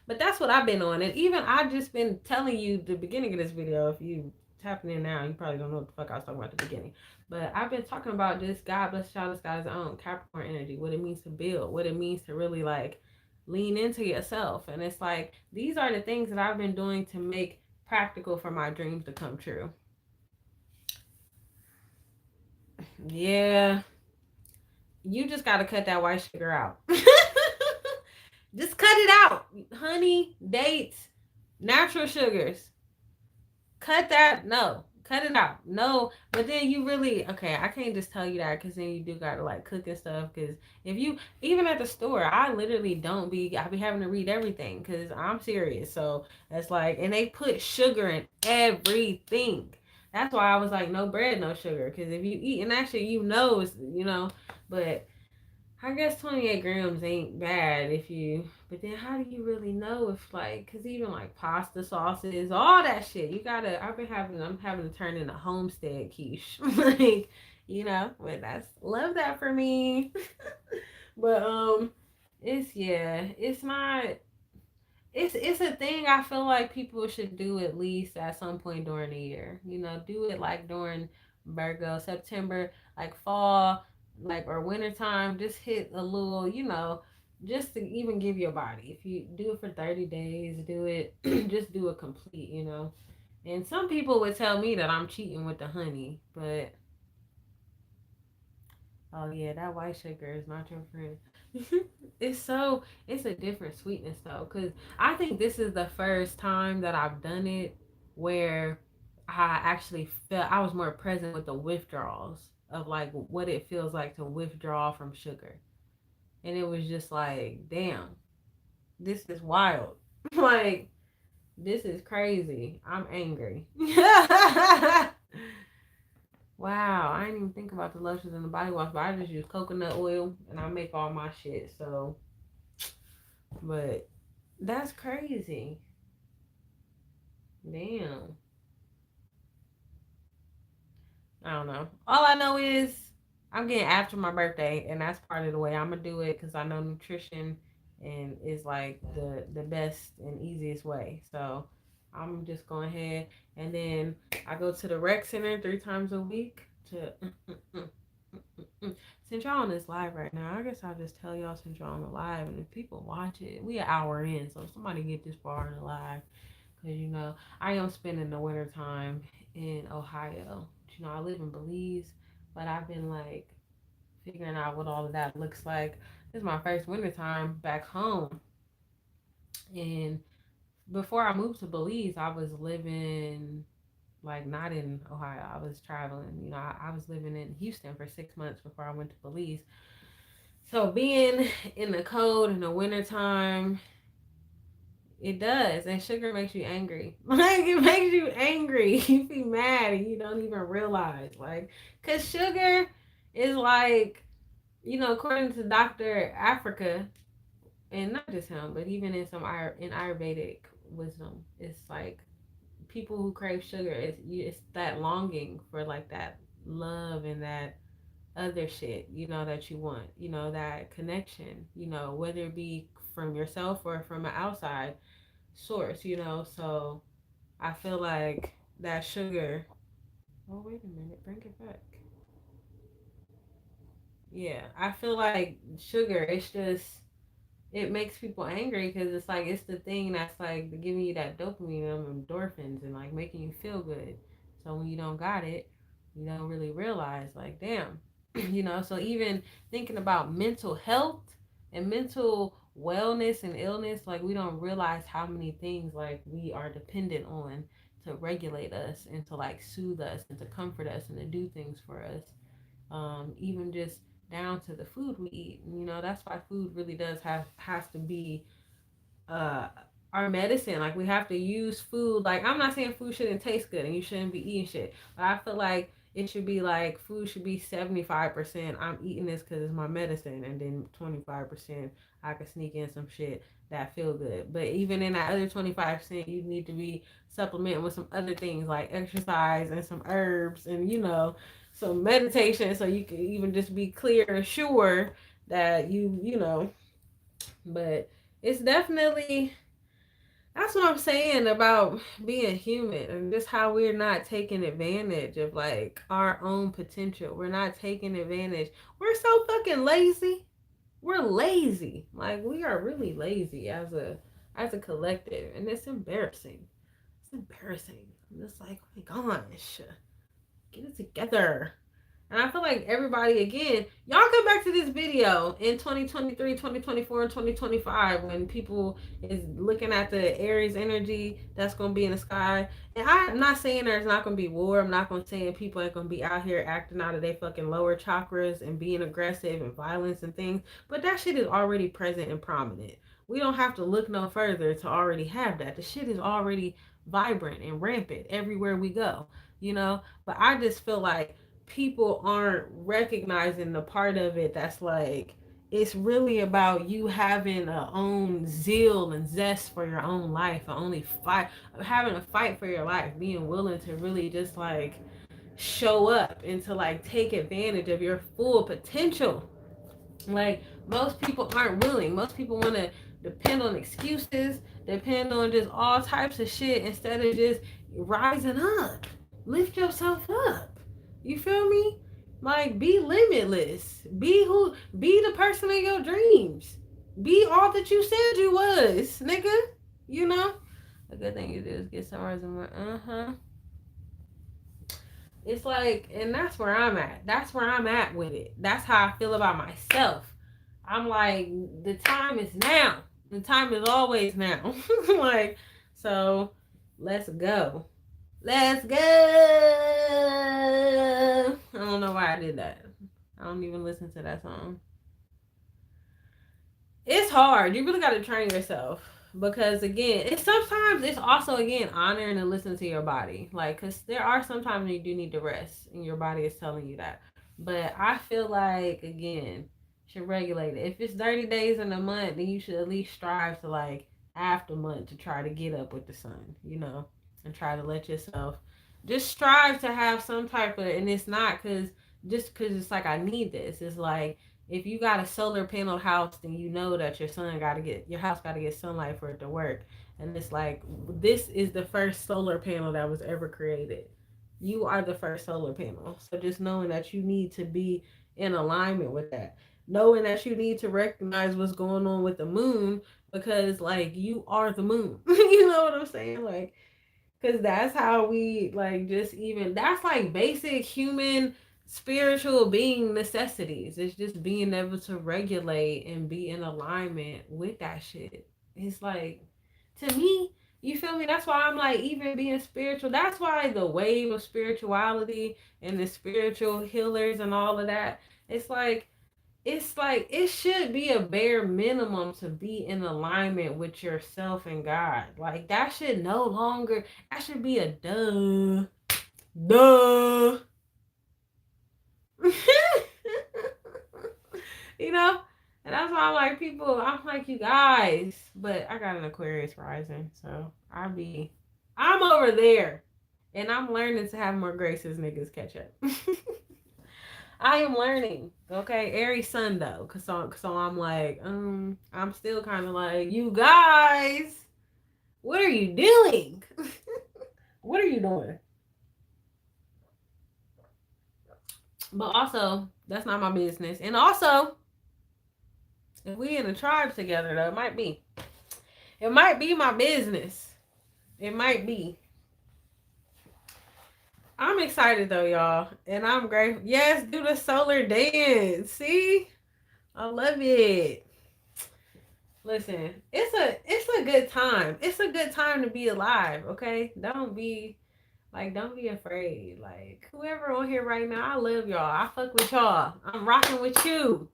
But that's what I've been on. And even I just been telling you the beginning of this video, if you happening now. You probably don't know what the fuck I was talking about at the beginning. But I've been talking about this God bless child, this God's own Capricorn energy, what it means to build, what it means to really like lean into yourself. And it's like these are the things that I've been doing to make practical for my dreams to come true. Yeah, you just got to cut that white sugar out. Just cut it out. Honey, dates, natural sugars. Cut that. No. Cut it out. No. But then you really, okay, I can't just tell you that because then you do got to like cook and stuff. Because if you, even at the store, I literally don't be, I be having to read everything because I'm serious. So it's like, and they put sugar in everything. That's why I was like, no bread, no sugar. Because if you eat, and actually, it's, but I guess 28 grams ain't bad if you, but then how do you really know if like, cause even like pasta sauces, all that shit, I'm having to turn in a homestead quiche. Like, but love that for me. But, it's not, it's a thing I feel like people should do at least at some point during the year, do it like during Virgo, September, like fall, like or winter time, just hit a little, just to even give your body. If you do it for 30 days, do it, just do it complete. And some people would tell me that I'm cheating with the honey, but oh yeah, that white sugar is not your friend. It's a different sweetness though, because I think this is the first time that I've done it where I actually felt I was more present with the withdrawals of like what it feels like to withdraw from sugar. And it was just like, damn, this is wild. Like, this is crazy. I'm angry. Wow, I didn't even think about the lotions and the body wash, but I just use coconut oil and I make all my shit. So, but that's crazy. Damn. I don't know. All I know is I'm getting after my birthday, and that's part of the way I'm gonna do it because I know nutrition and is like the best and easiest way. So I'm just going ahead and then I go to the rec center 3 times a week to since y'all on this live right now, I guess I'll just tell y'all since y'all on the live and if people watch it, we an hour in, so if somebody get this far in the live, because I am spending the winter time in Ohio. I live in Belize, but I've been like figuring out what all of that looks like. This is my first winter time back home. And before I moved to Belize, I was living like not in Ohio. I was traveling. I was living in Houston for 6 months before I went to Belize. So being in the cold in the wintertime, it does. And sugar makes you angry. Like, it makes you angry. You be mad and you don't even realize. Like, because sugar is like, according to Dr. Africa, and not just him, but even in in Ayurvedic wisdom, it's like people who crave sugar, it's that longing for like that love and that other shit, that you want, that connection, whether it be from yourself or from an outside source, so I feel like that sugar, oh wait a minute, bring it back. Yeah, I feel like sugar, it's just, it makes people angry because it's like it's the thing that's like giving you that dopamine and endorphins and like making you feel good. So when you don't got it, you don't really realize like, damn. So even thinking about mental health and mental wellness and illness, like we don't realize how many things like we are dependent on to regulate us and to like soothe us and to comfort us and to do things for us. Even just down to the food we eat. That's why food really does has to be uh our medicine. Like we have to use food. Like I'm not saying food shouldn't taste good and you shouldn't be eating shit, but I feel like it should be like food should be 75% I'm eating this because it's my medicine, and then 25% I could sneak in some shit that feel good. But even in that other 25%, you need to be supplementing with some other things like exercise and some herbs and some meditation, so you can even just be clear and sure that but it's definitely, that's what I'm saying about being human and just how we're not taking advantage of like our own potential. We're not taking advantage. We're so fucking lazy. We're lazy. Like we are really lazy as a collective, and it's embarrassing. It's embarrassing. I'm just like, oh my gosh, get it together. And I feel like everybody, again, y'all come back to this video in 2023, 2024, and 2025 when people is looking at the Aries energy that's going to be in the sky. And I'm not saying there's not going to be war. I'm not going to say people ain't going to be out here acting out of their fucking lower chakras and being aggressive and violence and things. But that shit is already present and prominent. We don't have to look no further to already have that. The shit is already vibrant and rampant everywhere we go, you know? But I just feel like people aren't recognizing the part of it that's like it's really about you having a own zeal and zest for your own life and only fight, having a fight for your life, being willing to really just like show up and to like take advantage of your full potential. Like most people aren't willing. Most people want to depend on excuses, depend on just all types of shit instead of just rising up. Lift yourself up. You feel me? Like be limitless. Be the person of your dreams. Be all that you said you was, nigga. You know? A good thing you do is get some more. It's like, and that's where I'm at. That's where I'm at with it. That's how I feel about myself. I'm like, the time is now. The time is always now. Like, so let's go. Let's go. I don't know why I did that. I don't even listen to that song. It's hard. You really got to train yourself because again, it's sometimes it's also again honoring and listening to your body. Like, cause there are sometimes you do need to rest, and your body is telling you that. But I feel like again, should regulate it. If it's 30 days in a month, then you should at least strive to like after month to try to get up with the sun, you know, and try to let yourself just strive to have some type of. And it's not cause just cause it's like I need this. It's like if you got a solar panel house, then you know that your house got to get sunlight for it to work. And it's like, this is the first solar panel that was ever created. You are the first solar panel. So just knowing that you need to be in alignment with that. Knowing that you need to recognize what's going on with the moon because like you are the moon. You know what I'm saying? Like, because that's how we like just even that's like basic human spiritual being necessities. It's just being able to regulate and be in alignment with that shit. It's like to me, you feel me? That's why I'm like even being spiritual. That's why the wave of spirituality and the spiritual healers and all of that. It's like it should be a bare minimum to be in alignment with yourself and God. Like that should no longer that should be a duh. You know? And that's why I'm like people, I'm like you guys. But I got an Aquarius rising, so I'm over there. And I'm learning to have more grace as niggas catch up. I am learning. Okay, Aries sun though, so I'm like, I'm still kind of like, you guys, what are you doing? What are you doing? But also, that's not my business. And also, if we in a tribe together, though, it might be my business. It might be. I'm excited though, y'all, and I'm grateful. Yes, do the solar dance. See, I love it. Listen, it's a good time. It's a good time to be alive, okay? Don't be afraid. Like whoever on here right now, I love y'all. I fuck with y'all. I'm rocking with you.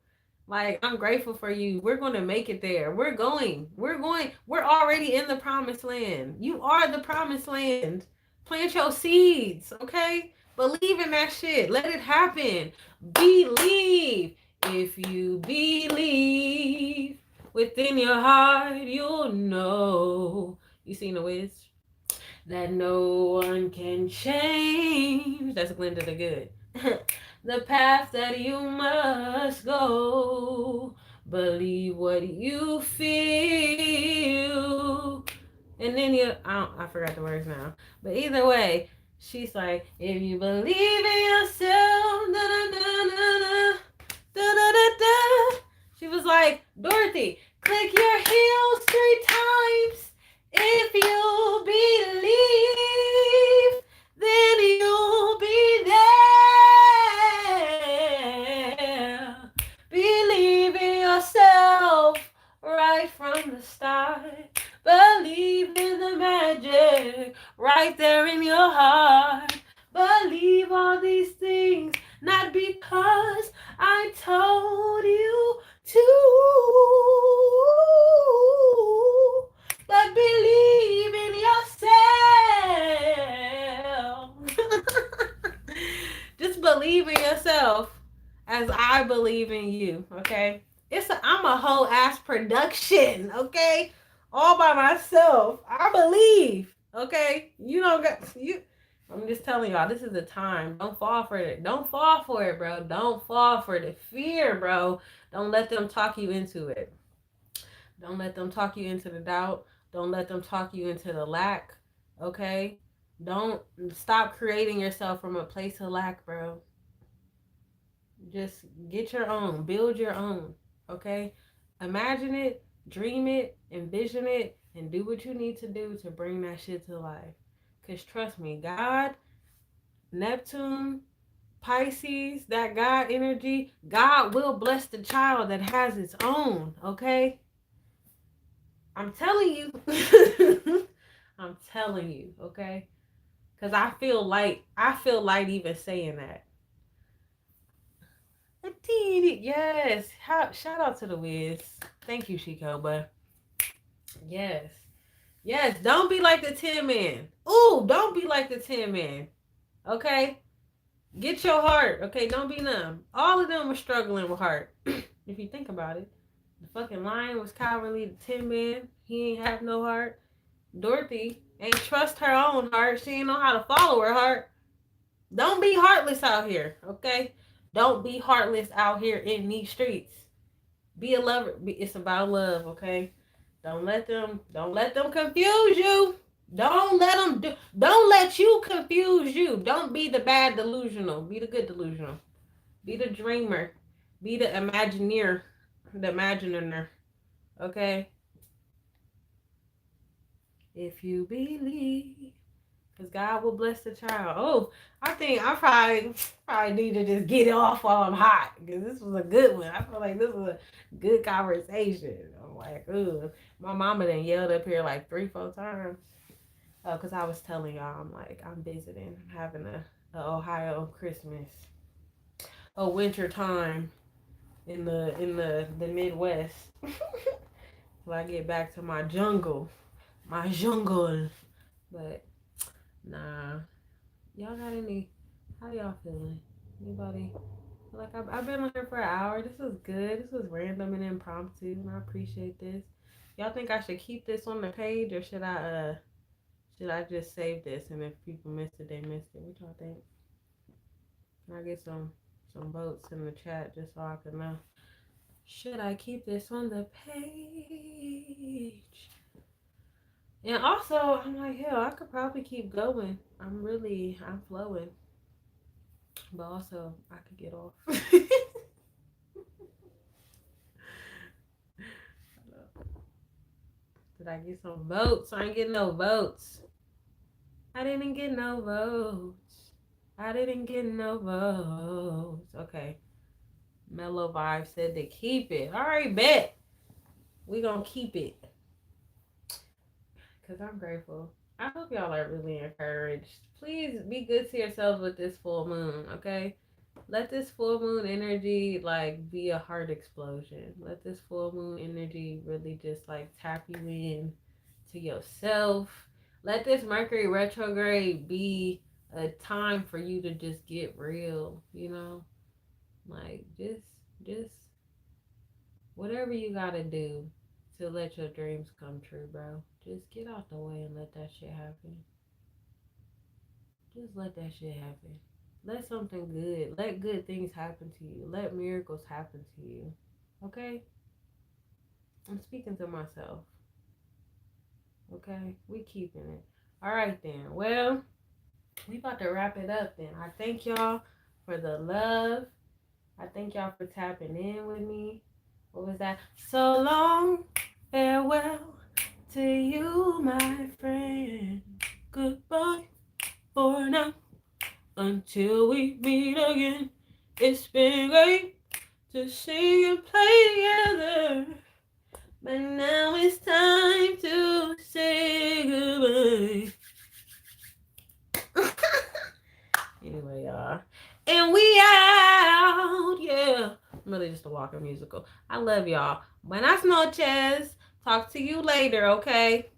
Like I'm grateful for you. We're going to make it there. We're going. We're going. We're already in the promised land. You are the promised land. Plant your seeds, okay? Believe in that shit. Let it happen. Believe. If you believe within your heart, you'll know. You seen the Wiz? That no one can change. That's Glenda the Good. The path that you must go. Believe what you feel. And I forgot the words now. But either way, she's like, if you believe in yourself, da da da da da da da da da. She was like, Dorothy, click your heels 3 times. If you believe, then you'll be there. Believe in yourself right from the start. Believe in the magic right there in your heart. Believe all these things, not because I told you to, but believe in yourself. Just believe in yourself as I believe in you, okay? I'm a whole ass production, okay? All by myself. I believe, okay? You don't got you. I'm just telling y'all, this is the time. Don't fall for it. Don't fall for it, bro. Don't fall for the fear, bro. Don't let them talk you into it. Don't let them talk you into the doubt. Don't let them talk you into the lack, okay? Don't stop creating yourself from a place of lack, bro. Just get your own, build your own, okay? Imagine it, dream it, envision it, and do what you need to do to bring that shit to life. Because trust me, God, Neptune, Pisces, that God energy, God will bless the child that has its own, okay? I'm telling you. I'm telling you, okay? Because I feel light even saying that. Yes. Shout out to the Wiz. Thank you, Chico. But yes. Yes. Don't be like the Tin Man. Ooh, don't be like the Tin Man. Okay? Get your heart. Okay? Don't be numb. All of them were struggling with heart. If you think about it. The fucking lion was cowardly. The Tin Man, he ain't have no heart. Dorothy ain't trust her own heart. She ain't know how to follow her heart. Don't be heartless out here, okay? Don't be heartless out here in these streets. Be a lover. It's about love, okay? Don't let them confuse you. Don't let you confuse you. Don't be the bad delusional. Be the good delusional. Be the dreamer. Be the imagineer. The imaginer. Okay? If you believe. Because God will bless the child. Oh, I think I probably need to just get it off while I'm hot. Because this was a good one. I feel like this was a good conversation. I'm like, ooh. My mama done yelled up here like 3-4 times. Because I was telling y'all, I'm visiting. I'm having a Ohio Christmas. A winter time in the Midwest. Till I get back to my jungle. My jungle. But nah. Y'all got any? How y'all feeling? Anybody? Like I've been on here for an hour. This was good. This was random and impromptu, and I appreciate this. Y'all think I should keep this on the page, or should I just save this, and if people missed it, they missed it? What y'all think? Can I get some votes in the chat just so I can know? Should I keep this on the page? And also, I'm like, hell, I could probably keep going. I'm flowing. But also, I could get off. Did I get some votes? I ain't getting no votes. I didn't get no votes. Okay. Mellow Vibe said to keep it. All right, bet. We gonna keep it. Because I'm grateful. I hope y'all are really encouraged. Please be good to yourselves with this full moon, okay? Let this full moon energy like be a heart explosion. Let this full moon energy really just like tap you in to yourself. Let this Mercury retrograde be a time for you to just get real, you know? Like just whatever you gotta do to let your dreams come true, bro. Just get out the way and let that shit happen. Just let that shit happen. Let something good, let good things happen to you. Let miracles happen to you. Okay? I'm speaking to myself. Okay, we keeping it. All right then. Well, we about to wrap it up then. I thank y'all for the love. I thank y'all for tapping in with me. What was that? So long, farewell to you, my friend. Goodbye for now. Until we meet again. It's been great to see you play together. But now it's time to say goodbye. Anyway, y'all. And we out. Yeah. I'm really just a walking musical. I love y'all. Buenas noches. Talk to you later, okay?